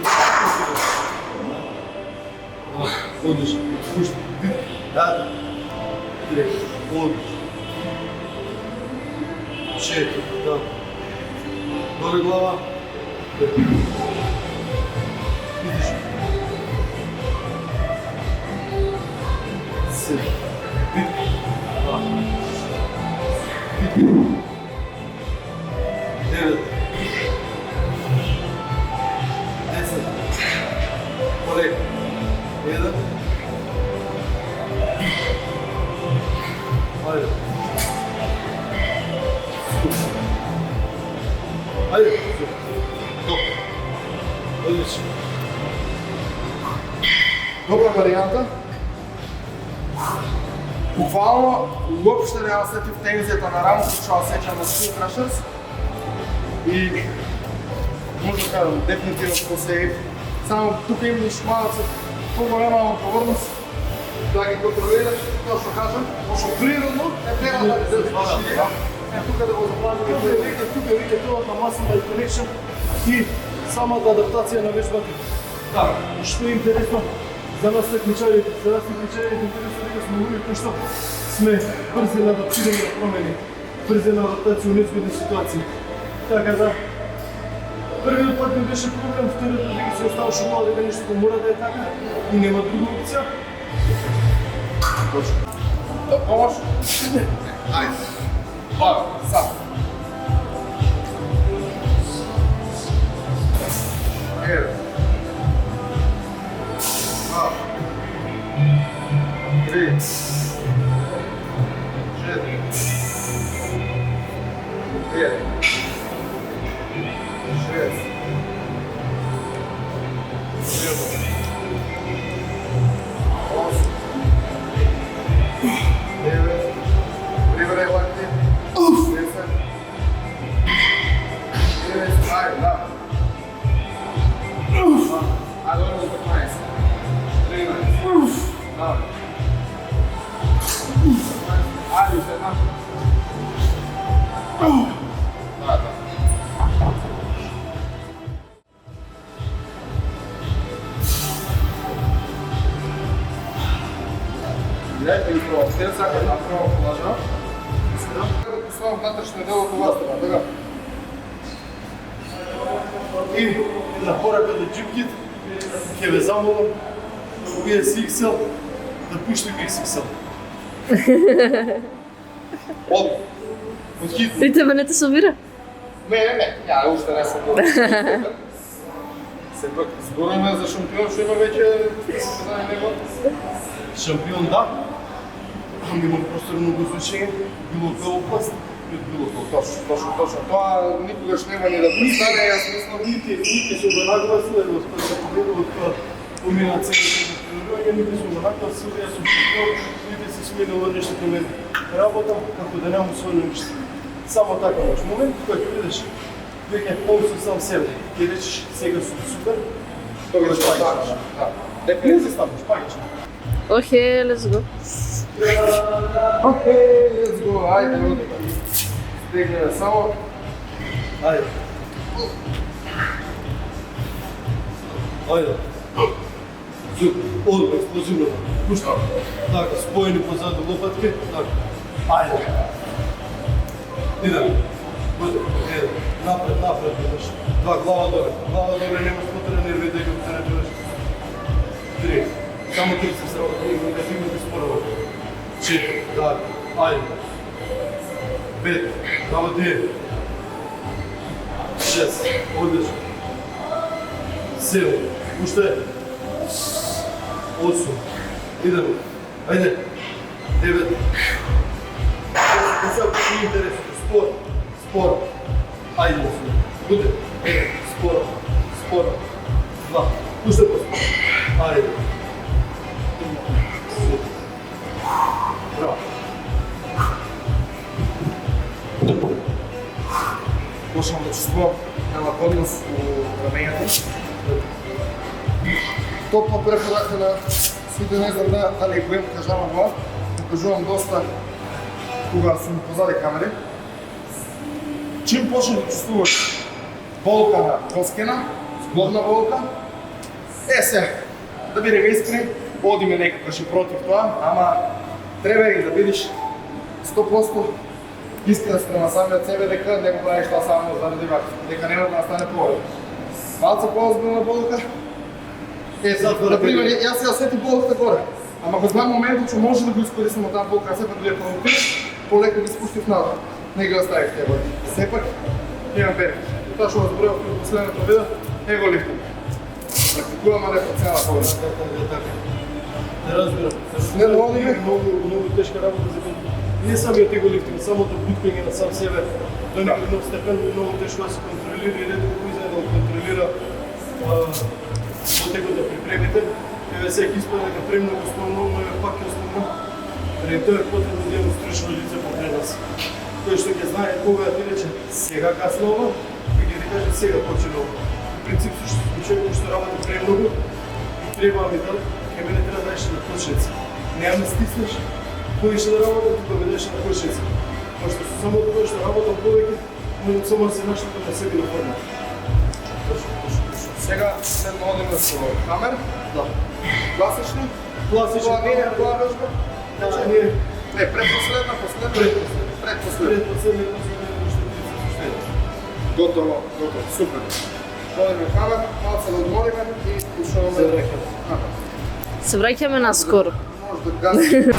Одиш. Пушти. Да. Директно. Одиш. Четири. Да. Доле глава. Видиш. 7. Да. 9. 10. Полека. 1. Ајде. Ајде. Добро. Одлично. Добра варијанта. Буквално, уопште не осетив тензијата на рамото, што осеќам на School Crushers. И може да кажам, дефинитивно по-сейф. Само тука имаш малце по-голема отговорност да ги контролираш, тоа што кажам, пошто природно е треба да се случи. Тука да го забравиме, тука веќе тоа на muscle connection и самата адаптација на вежбата. Да, што е интересно за нас техничарите, интересно дека сме луѓе кои што сме брзи на адаптирање на промени, брзи на адаптација у незгодни ситуации. Така да, првиот пат ми беше проблем, вториот дека се оставаше мало дека нештото мора да е така и нема друга опција. Точно. Да помош? Ајде. Добро, сам. Еден. Два. Три. Четири. Пет. Шест. Седем. Осем. 9. Прибере лакти. 10. 11. Ајде, да. Ајде, оно 15. 13. Да. Ајде, уште една. Да, да. Дайте ги пробам. Те сакат направо полажа. Сега да поставам вътрешния дел от това страна, така. И на порака да джипкит, ќе ве замолам, вие си XL, да пуштите XXL. От хит. При тебе не те собира? Не, уште не сум добро. Сепак збориме за шампион, што има веќе за него. Шампион да, ами имам просто много значение, било као област, било као Точно. Тоа никогаш нема ни да стане, јас мислам. Нити се го нагласиле, да се победува од поминат сега тренирање, нити се го нагласиле, јас сум шампион, нити се сменило нешто при мене. Работам како да немам својно ништо. Само така може. Момент кој ќе видиш веќе полсу сам себе, ќе речеш сега сум супер, Тогаш паѓаш. Да. Не се ставаш, паѓаш. Окей, let's go. Окей, let's go, ајде, оди. Стегнеме само. Ајде. Ајде. Зуп, одма, експлозивно. Пушта. Така, споени позаду лопатки. Така. Ајде. Идем. Буде. Еден. Напред бидеш. Два, глава доле, немаш потреба нерви да ги оптеретуваш. Три. Само три се сработи, негативните спорова. Четири. Така. Ајде. Пет. Работи. 6, одлично. 7, уште. 8, идемо. Ајде. 9. Сега ми е интересно. Спор. Ајде. Буде. 1, спор. 2. Уште по. Ајде. 3. Браво. Почнам да чувствувам лакотност у рамењата. Топла препорака на сите, не знам дали го им кажавам ова, го кажувам доста кога сум позади камери. Чим почне да чувствуваш болка на коскена, зглобна болка, се, да бидем искрени, одиме некакаш и против тоа, ама треба и да бидиш 100% искрен спрема самиот себе дека не го правиш тоа само заради вака, дека нема да настане повеќе. Малце поозбилна болка. Например, јас ја сети болката горе, ама го знам моментот што може да го искористим од таа болка, сепак додека го пиш, полеко ги спустив надолу. Не ги оставих тие болки. Сепак имам бенефит. Тоа што го зборев во последното видео, не го лифтам. Практикувам, а не по цела повеќе. Не разбирам. Не одиме. Много тешка работа за мен. Не самиот его лифтинг, самото буткање на сам себе. До некој степен много тешко да се контролира и ретко кој знае да го контролира потекот да припремите. Еве секи испада дека премногу основно, но е пак е основно. Тоа е потребно да имаме стручно лице покрај нас. Кој што ќе знае кога да ти рече сега касна ова, кој ќе ти каже сега почне ова. В принцип човек кој што работи премногу, треба ми да ќе мене треба да еш на почница. Нема да стиснеш, кој ще да работи, тука ведеш на почница. Пошто само тоа што работам повеќе, можам само да се наштипам на себе на форма. Сега следно одиме со камер. Да. Класични. Класично. Тоа не е тоа вежба. Значи не Не, предпоследна, последна. Предпоследна. предпоследно Готово, супер. Одиме камер, малце да одмориме и почнуваме. се враќам. Се враќаме наскоро. Може да гази.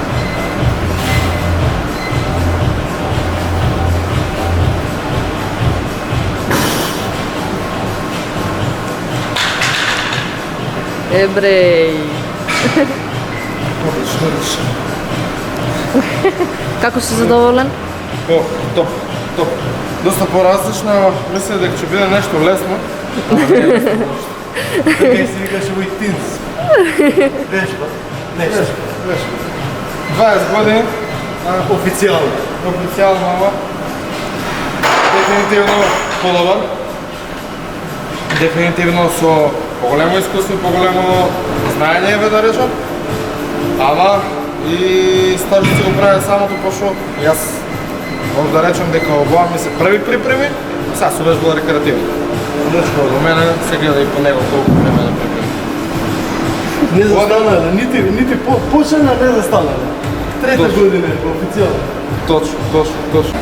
Бреј. Одлично. Како си задоволен? Топ. Доста поразлично, ама мисля дека ќе биде нешто лесно. Така се викаше во Итинс. Вежба. Нешто. 20 години, Официјално. официјално ова. Дефинитивно подобар. Дефинитивно со поголемо искуство, поголемо знаење, да речам. Ама и стажот се го прави самото, пошто јас може да речем дека ова ми се први припреми, сега се вежба рекреативно. Значи, до мене се гледа и по него колку време да припреми. Не застанале, нити почна, не застанале. Трета година е официално. Точно, точно, точно.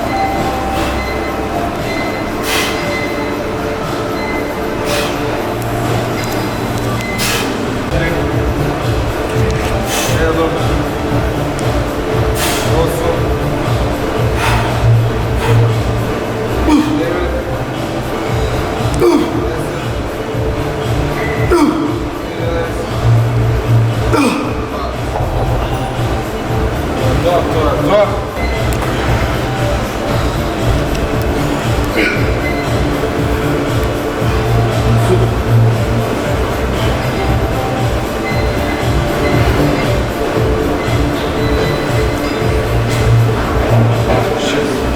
Два.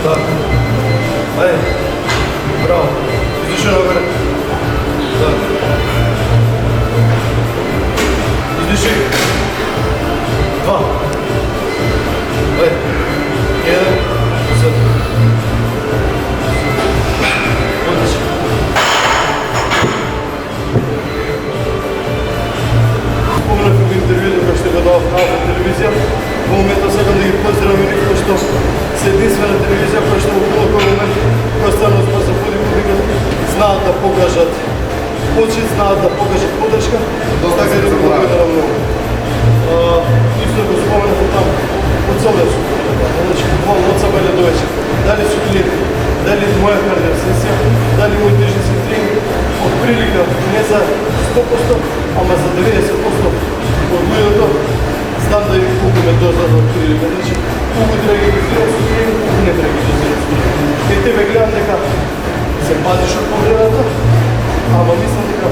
Да. Айде. Браво. Издишай нагоре. Да. Издишай. Два. Айде. Един. Сет. Отлично. Спомнях в интервюто, как ще го дава в канал по телевизия. В момента сакам да ги поздравам и никога, що са единствена телевизия, която ще около този момент, който стана с бърза води публика, знаят да покажат очи, знаят да покажат поддръжка. Така да го благодаря много. Isto го споменах там, от целия суд. Значи, буквално от събеля до вечер. Дали са клиенти, дали моя кардиосесия, дали мой тежести тренинг, от прилика не за 100%, ама за 90% от годината, знам да им купиме доза от прилика. Значи, колко трябва ги дозирам с тренинг, колко не трябва ги дозирам с тренинг. И тебе гледам дека се пазиш от проблемата, ама мислям дека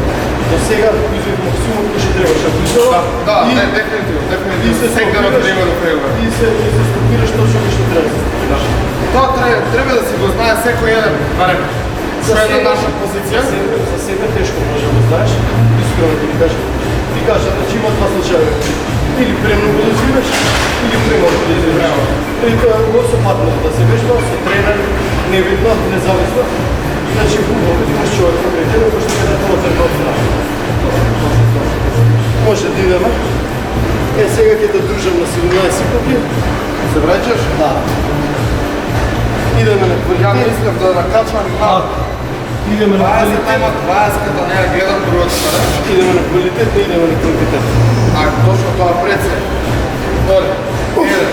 до сега излив максимум, че трябваше да призова. Да, дефинитивно. И се Всеки да трябва да приема. И се стопираш точно што трябва да се стопираш. Това трябва да си го знае всеки един, барем. Що е на наша позиция. За себе тежко може да го знаеш, искрено да ти кажа. Ти кажа, значи има два случая. Или премного да взимаш, или премалко да взимаш. И това е лошо патно да се вежда, со тренер, невидно, независно. Значи хубаво да имаш човек на приятел, който ще даде това тренировка. Може да идеме. Сега ќе те дружам на 17 купи. Се врачаш? Да. Идеме на Я квалитет. мислям да накачвам Идеме на 20 квалитет. тема, 20 като не я гледам другата страна. Идеме на квалитет, не идеме на квантитет. А точно това пред се. Втори. Един.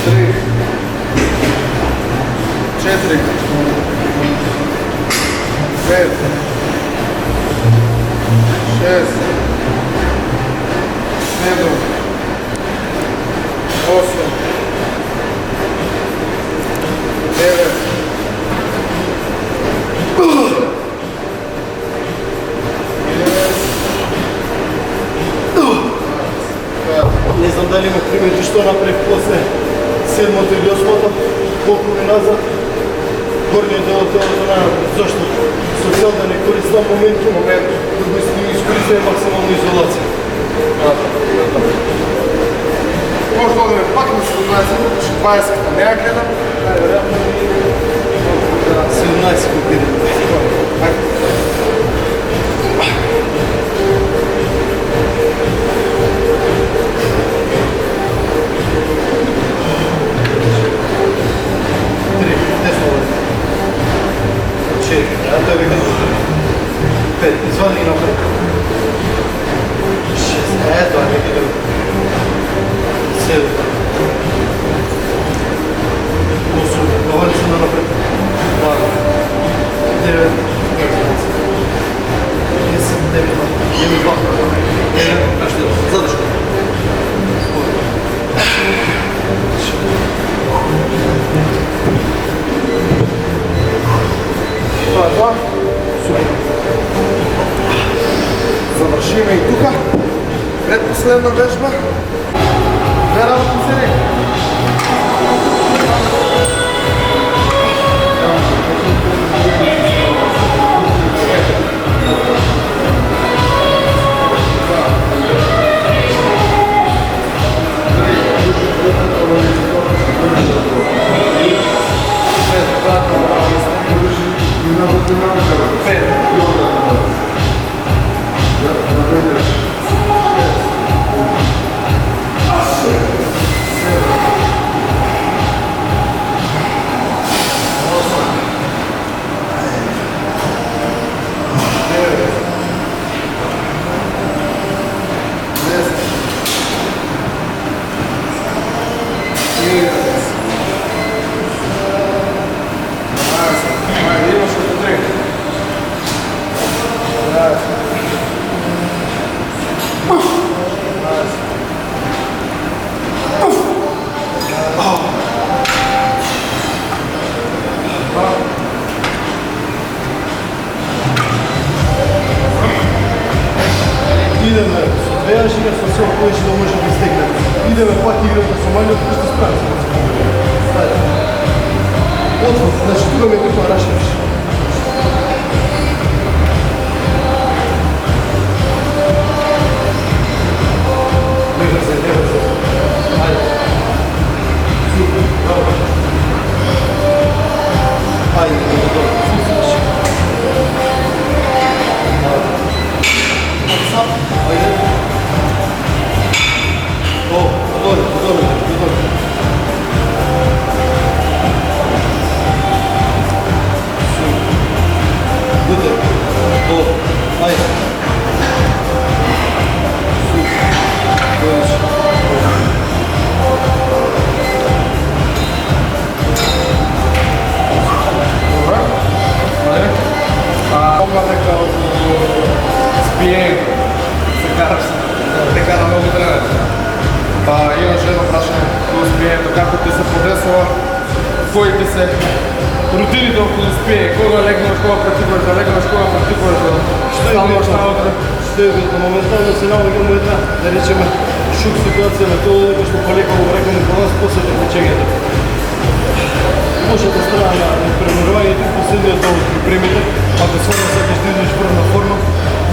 Три. Четири. Пет. Шест. Седем. Осем. Девет. Не знам дали ме примете што направих после 7-то или 8-то, колко ми назад. Горният дел от телото на защо социал да не користам момент, да го изкористим максимална изолация. Може да ме пак на 17, че 20 не я гледам. Най-вероятно 17 години. Три, десно. Четири, той ви казва. Пет, извади напред. Шест, ето, неки друг. Седем. Осем, говори се на напред. Девет. Десет, девет. Еми два. Едем, още задъжка. Това е това. Супер. Завършиме и тука. Предпоследна вежба. Две работи сери. Пет. vejaži, со се опојеше да може да стегне. Идеме пак играта со Мањо, кој што справи. Отвор, значи тука ме битва Рашевиш. Не врзе. Ајде. Супер, браво. Ајде, добро, слушаш. Ајде. О, добро. Good. Oh, hi. Помня дека спиењето се караш, те кара многу време. Па имаш едно прашање во спиењето, како ти се подесува, кои ти се рутините околу спиење, кога легнеш, кога практикуваш, да легнеш, кога практикуваш, да стануваш наутре. Што е битно, моментално се наоѓаме една, да речеме, шук ситуација на тоа, дека што полекаво време по нас после течењето. Лошата страна на преморувањето и последниот дол од припремите, ако сварно сакаш да идеш врна форма,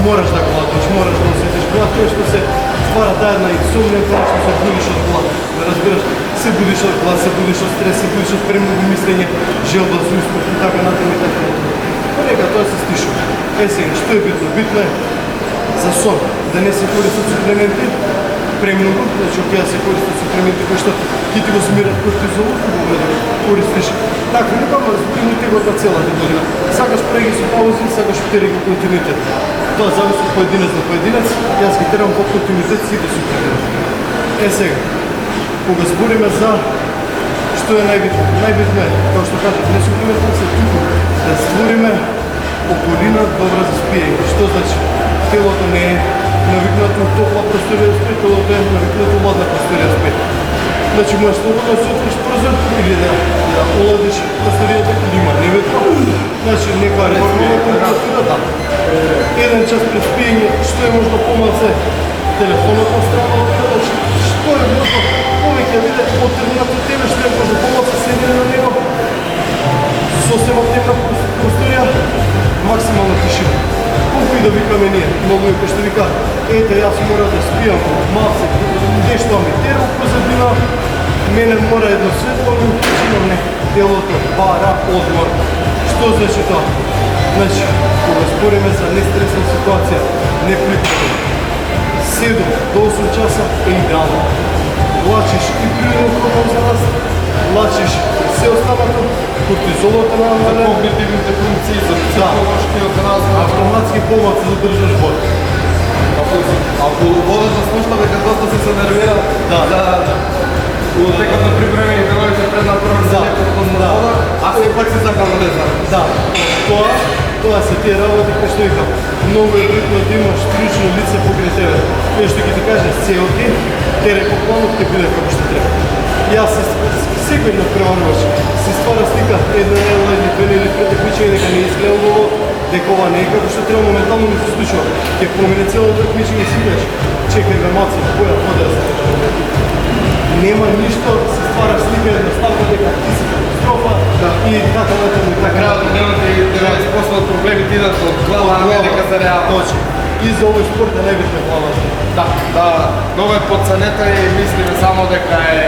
мораш да глатиш, мораш да осетиш глад, тоа што се ствара таа една инсомнија, тоа што се будиш од глад. Да разбираш, се будиш од глад, се будиш од стрес, се будиш од премногу мислење, желба за успех и така натаму и така. Но нека тоа се стишува. Сега, што е битно? Битно е за сон, да не се користат суплементи премногу, значи окей да се користат суплементи кои што ќе ти го смират кортизол, да користиш. Така, не па разбирам тегот на целата година. Сакаш преги со паузи, сакаш тереги континуитет. Тоа зависи од поединец на поединец, јас ги терам по континуитет сите суплементи. Сега, кога збориме за што е најбитно? Најбитно е, како што кажат, не суплементот се туку да створиме околина добра за спиење. Што значи? Телото не е навикнато у топла просторија спие, телото е навикнато у ладна просторија спие. Значи можеш слободно да се отвориш прозор или да оладиш просторијата или има неветро. Значи некоја рецимна температура, да. Еден час пред спиење, што е можда помалце телефонот на страна од тебе, значи што е можда повеќе биде отргнато тебе, што е можда помалце седење на него. Сосема темна просторија, максимална тишина. Колку и да викаме ние, многу е кој што вика, ете, јас мора да спијам малце, нешто ми тера у позадина, мене мора едно светло, тишина не, телото бара одмор. Што значи тоа? Значи, кога спориме за нестресна ситуација, не приходи, 7 до 8 часа е идеално. Влачиш и природен хормон за нас, влачиш се останато, кортизолот е намален, За когнитивните функции, за психолошкиот развој. автоматски помалку задржаш вода. Ако водаш да слушна дека доста се нервира, да текот на припреми и деловите пред на прва вода, а сепак се сакам да не знам. Да, тоа се тие работи кои што викам. Многу е битно да имаш стручно лице покрај тебе. Кој што ќе ти каже целки, терекопланот ќе биде како што треба. Јас секој на преваруваш, се ствара слика една или две или трета такмичење дека не изгледало, дека ова не е како што треба, моментално ми се случува. Ќе промени целото такмичење и си идеш. Чекај ме маца, боја, вода да се нема ништо, се ствара слика едноставно дека ти си катастрофа и така натаму и така. Крајот на денот и 90% од проблемите идат од глава, а не дека се реално. Точно. И за овој спорт е најбитна главата. Да, многу е подценета и мислиме само дека е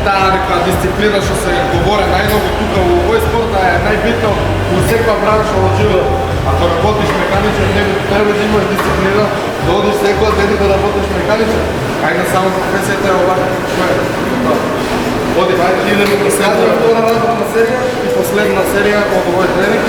таа нека дисциплина што се говори најмногу тука во овој спорт е најбитно во секоја бранша во живот. Ако работиш механичен, не треба да имаш дисциплина, да одиш секоја ден да работиш механичен. Ајде само професијата е ова што е. Оди, ајде идеме на следната втора работна серија и последна серија од овој тренинг.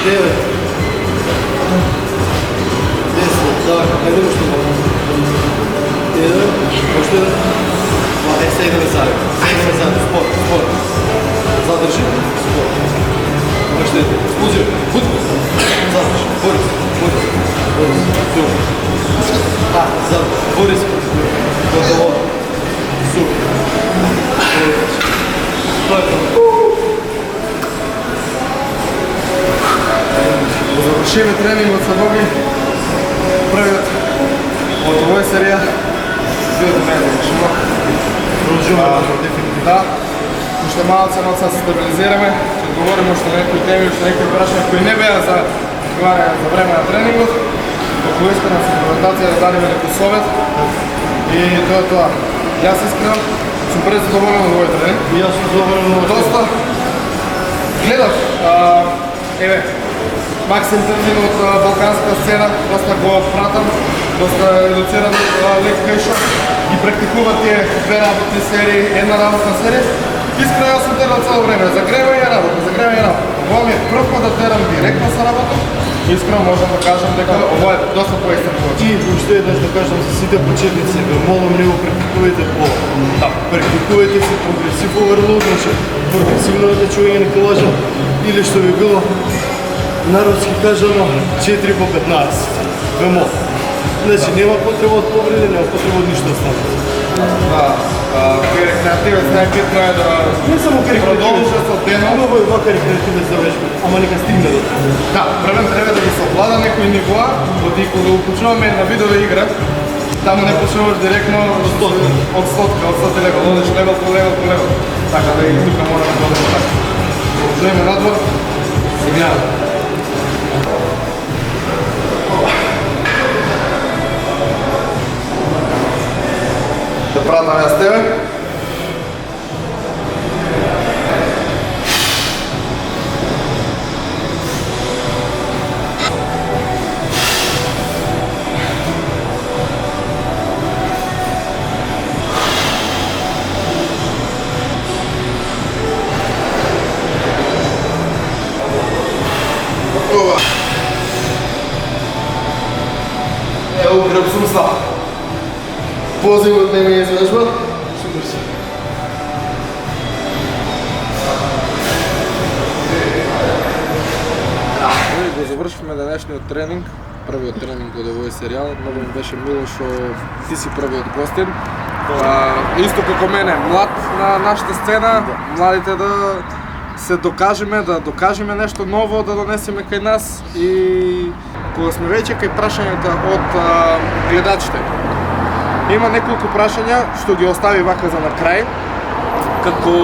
9, 10, так, хайде още малко. 1, още един. Сега идем заедно. Спорт. Задържи, спорт. Още един. Спузи, хутко. Задържи, Борис. Супер. Задържи, Борис. Готово. Супер. Да завършим тренинг от Сабоги. Пръвият от овој серија. Видите не е завършено. Да. Уште малце ноца се стабилизираме. Ще отговорим още на някои теми, още на някои прашања кои не беа за одговарање за време на тренингот. Ако искате на сегментација да дадеме некој совет. И тоа е тоа. Јас искрено сум презадоволен од овој тренинг. И аз съм задоволен от Доста гледав, еве, Максим Тързин от балканска сцена, доста го пратам, доста едуциран лек кайшо и практикува тие две работни серии, една работна серия. Искрено аз съм терал цяло време, загревање работа. Ова ми е прв път да терам директно sa работа. Искрено можем да кажем дека ова е доста по-изтрпувач. И въобще еднъж да кажем за сите почетници, бе, молам не го практикувайте практикувайте си прогресив оверлоуд, значи прогресивно различување на килажа или што би било народски кажано 4 по 15. Вемо. Значи нема потреба од повреди, нема потреба од ништо останато. Да, рекреативец најбитно е да Не само продолжа со денот. Много е вака рекреативец за вежба, ама нека стигне до тоа. Да, време треба да ги совлада некои нивоа, оти кога упочнуваме една видео игра, таму не почнуваш директно од стотка, од 100 левел, одеш левел по левел. Така да и тука мораме да одеме така. Продолжуваме надвор, сега. Да пратаме с тебе. Evo grab sam stao. Позивот не ми е извежба. Супер си. Го завършваме денешниот тренинг, првиот тренинг од овој серијал. Много ми беше мило што ти си првиот гостин. Исто како мене, млад на нашата сцена, младите да се докажеме, да докажеме нешто ново, да донесеме кај нас и кога сме веќе кај прашањата од гледачите. Има неколку прашања што ги остави вака за на крај, како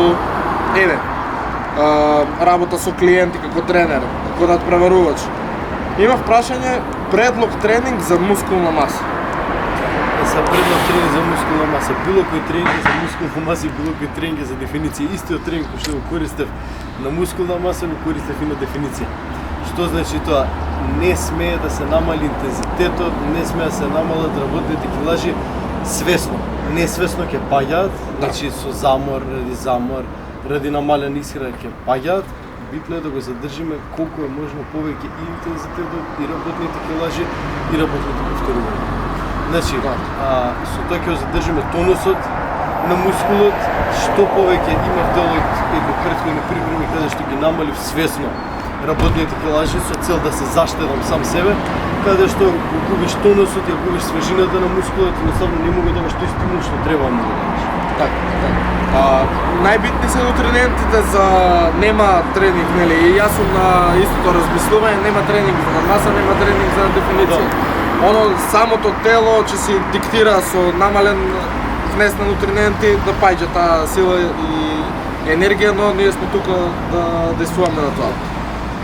работа со клиенти, како тренер, како надпреварувач. Имав прашање предлог тренинг за мускулна маса. За предлог тренинг за мускулна маса, било кој тренинг за мускулна маса и било кој тренинг за дефиниција. Истиот тренинг кој што го користев на мускулна маса, го користев и на дефиниција. Што значи тоа? Не смее да се намали интензитетот, не смее да се намалат работните килажи свесно. Несвесно ќе паѓаат, значи со замор, ради намалена исхрана ќе паѓаат. Битно е да го задржиме колку е можно повеќе и интензитетот, и работните килажи, и работните повторувања. Значи, со тоа ќе го задржиме тонусот на мускулот, што повеќе имав дел од претходни припреми каде што ги намалив свесно работните килажи со цел да се заштедам сам себе, каде што го губиш тонусот, ја губиш свежината на мускулот, едноставно не мога да имаш тој стимул што треба да имаш. Така. Најбитни се нутриентите за нема тренинг, нели? И јас сум на истото размислување, нема тренинг за маса, нема тренинг за дефиниција. Оно самото тело ќе си диктира со намален внес на нутриенти да паѓа таа сила и енергија, но ние сме тука да действуваме на тоа.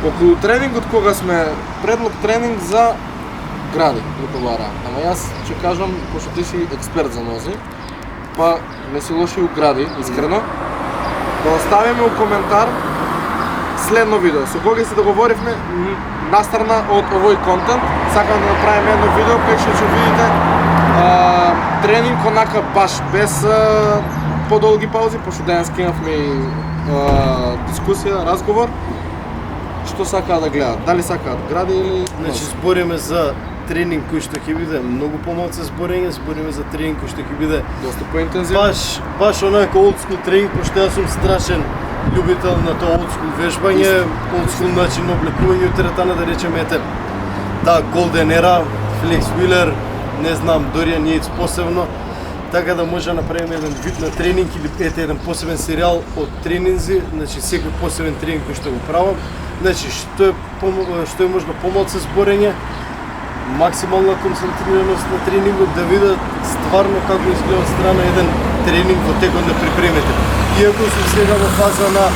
Околу тренингот кога сме предлог тренинг за гради, лупелара. Ама јас ќе кажам, пошто ти си експерт за нози, па не си лоши у гради, искрено, да оставиме у коментар следно видео. Со кога се договоривме, настрана од овој контент, сакам да направиме едно видео кај што видите тренинг онака баш без подолги паузи, пошто денес имавме дискусија, разговор, што сакаат да гледат? Дали сакаат гради или Значи збориме за тренинг кој што ќе биде многу помалку зборење, збориме за тренинг кој што ќе биде доста поинтензивно? баш онака олдскул тренинг, пошто јас сум страшен љубител на тоа олдскул вежбање, олдскул начин на облекување, теретана да речеме ете Golden Era, Флекс Уилер, не знам, Дориан Јејц посебно, така да може да направиме еден вид на тренинг или ете еден посебен серијал од тренинзи, значи секој посебен тренинг кој што го правам, значи што е можно помалку зборење, максимална концентрираност на тренингот, да видат стварно како изгледа од страна еден тренинг во текот на припремите. Иако сум сега во фаза на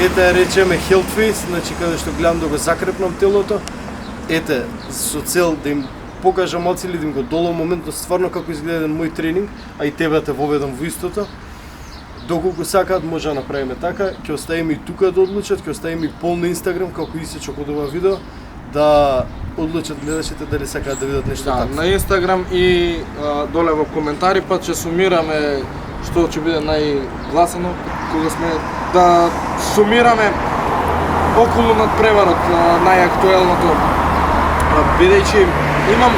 ете речеме health phase, значи каде што гледам да го закрепнам телото, ете со цел да им покажам малку или да им го долам моментно стварно како изгледа еден мој тренинг, а и тебе да те воведам во истото. Доколку сакаат може да направиме така, ќе оставиме и тука да одлучат, ќе оставиме и пол на Инстаграм како исечок од ова видео, да одлучат гледачите дали сакаат да видат нешто Да, такво. на Инстаграм и доле во коментари па ќе сумираме што ќе биде најгласано кога сме да сумираме околу надпреварот најактуелното, бидејќи имам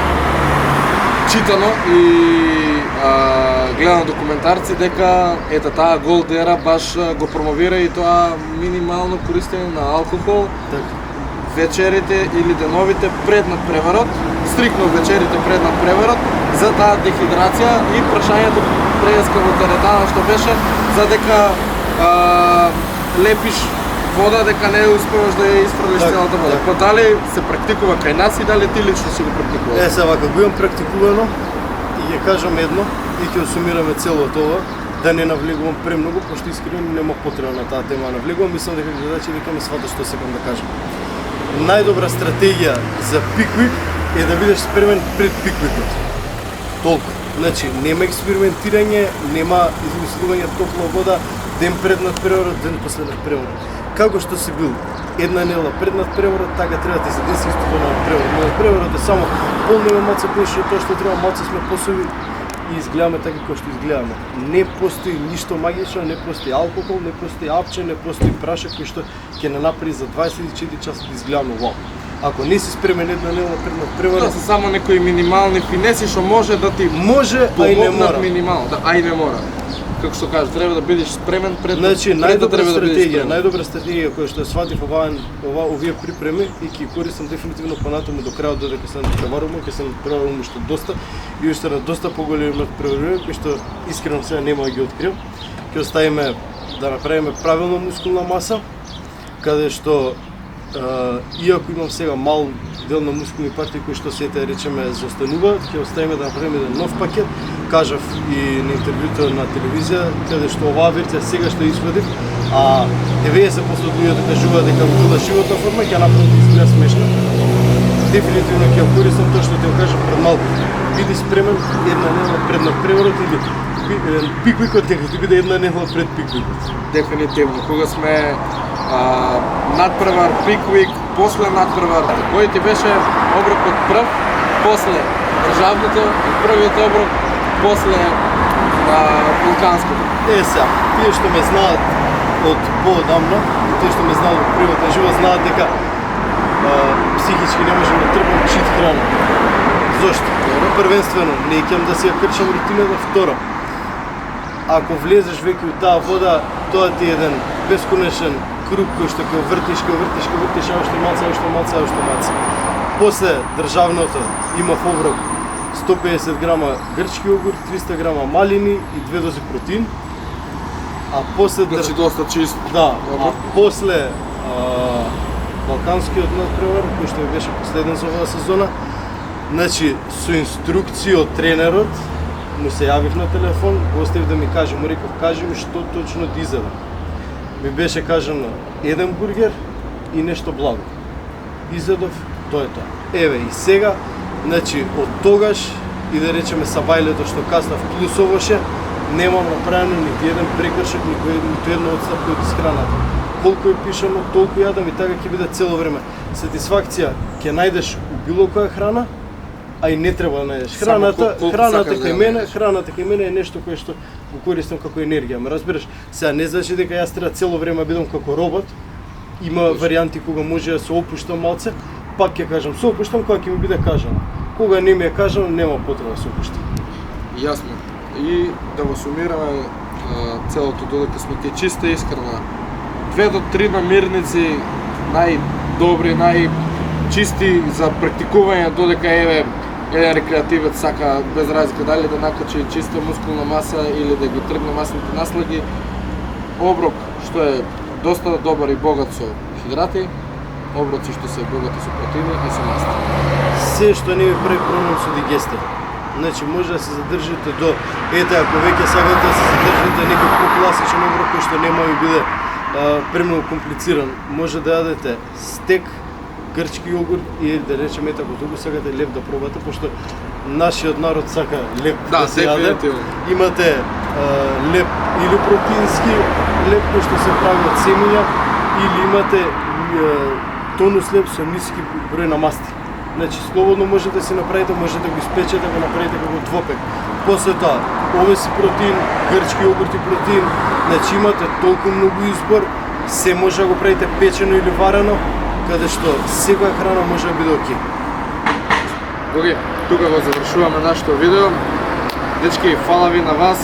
читано и гледано документарци дека ета таа Gold Era баш го промовира и тоа минимално користење на алкохол вечерите или деновите пред надпреварот, стрикно вечерите пред надпреварот, за таа дехидрација и прашањето преска во теретана што беше за дека лепиш вода дека не успеваш да ја исправиш Так, целата вода. так. Па дали се практикува кај нас и дали ти лично си го практикуваш? Сега вака го имам практикувано и ќе кажам едно и ќе сумираме целото ова, да не навлегувам премногу, пошто искрено нема потреба на таа тема да навлегувам, мислам дека гледачи дека ме сватат што сакам да кажам. Најдобра стратегија за пиквик е да бидеш спремен пред пиквикот. Толку. Значи, нема експериментирање, нема измислување топла вода, ден пред надпреварот, ден после надпреварот. Како што си бил една недела пред надпреварот, така треба да се деси исто на надпреварот. Надпреварот е само полнеме малце поише тоа што треба, малце сме посови и изгледаме така како што изгледаме. Не постои ништо магично, не постои алкохол, не постои апче, не постои прашак кој што ќе не направи за 24 часа да изгледаме вау. Ако не си спремен една недела пред Тоа надпреварот, се само некои минимални финеси што може да ти може, а и не помогнат мора. минимално, да, а и не мора. Како што кажеш, треба да бидеш спремен пред Значи, пред да најдобра треба да бидеш стратегија, спремен. најдобра стратегија која што ја сватив овие припреми и ќе користам дефинитивно понатаму до крајот додека се натпреварувам, ќе се натпреварувам уште доста и уште на доста поголеми надпревари кои што искрено сега нема да ги откриам. Ќе оставиме да направиме правилна мускулна маса, каде што иако имам сега мал дел на мускулни партии кои што сите речеме заостануваат, ќе оставиме да направиме еден нов пакет. Кажав и на интервјуто на телевизија, каде што оваа версија сега што извадив, а 90% од луѓето кажуваат дека во била животна форма, ќе направам да изгледа смешно. Дефинитивно ќе ја користам тоа што ти го кажав пред малку. Биди спремен една недела пред надпреварот или пиквикот дека ти биде една недела пред пиквикот. Дефинитивно. Кога сме надпревар, пиквик, после надпревар, кој ти беше оброкот прв, после државното, првиот оброк, после вулканското. Сега, тие што ме знаат од поодамна, и тие што ме знаат од приватна живот, знаат дека психички не можам да трпам чит храна. Зошто? Првенствено, не ќам да си ја крчам рутината. Второ, ако влезеш веќе у таа вода, тоа ти е еден бесконечен круг кој што ќе вртиш, а уште малце. После државното имав оброк 150 грама грчки јогурт, 300 грама малини и 2 дози протеин. А после Значи доста чист. да, а после балканскиот надпревар, кој што беше последен за оваа сезона, значи со инструкција од тренерот, му се јавив на телефон, го оставив да ми каже, му реков, кажи ми што точно ти изедам. Ми беше кажано еден бургер и нешто благо. Изедов, тоа е тоа. Еве и сега, значи од тогаш и да речеме сабајлето што каснав плюс овоше, немам направено нити еден прекршок, ниту една отстапка од исхраната. Колку е пишано, толку јадам и така ќе биде цело време. Сатисфакција ќе најдеш у било која храна, а и не треба да најдеш. Храната кај мене е нешто кое што го користам како енергија. Ме разбираш? Сега не значи дека јас треба цело време бидам како робот има варијанти кога може да се опуштам малце, пак ќе кажам, се опуштам кога ќе ми биде кажано. Кога не ми е кажано, нема потреба да се опуштам. Јасно. И да го сумираме целото додека сме ти чиста и искрена. 2 до 3 намирници најдобри, најчисти за практикување додека еве еден рекреативец сака без разлика дали да накачи чиста мускулна маса или да ги тргне масните наслаги. Оброк што е доста добар и богат со хидрати, оброци што се богати со протеини и со масти. Се што не ви прави проблем со дигестија. Значи може да се задржите до ако веќе сакате да се задржите некој покласичен оброк кој што нема ви биде премногу комплициран. Може да јадете стек, грчки јогурт и да речеме ако туку сакате леп да пробате, пошто нашиот народ сака леп да се јаде. Дефинитивно. Имате леп или протеински леп кој што се прави од семиња или имате тонус леп со ниски број на масти. Значи слободно можете да си направите, можете да го испечете, го направите како двопек. После тоа, овеси протеин, грчки јогурт и протеин, значи имате толку многу избор, се може да го правите печено или варено, каде што секоја храна може да биде окей. Океј, тука го завршуваме нашето видео. Дечки, фала ви на вас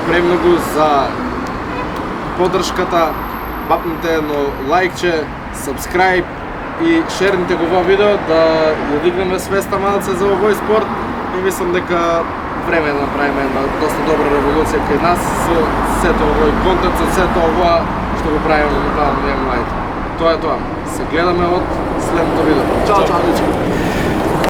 премногу за поддршката. Бапнете едно лајкче, сабскрајб и шерните го во видео да ја дигнеме свеста малце за овој спорт и мислам дека време е да направиме една доста добра револуција кај нас со сето овој контент, со сето ова што го правиме моментално на младите. Тоа е тоа. Се гледаме од следното видео. Чао, чао, дечки!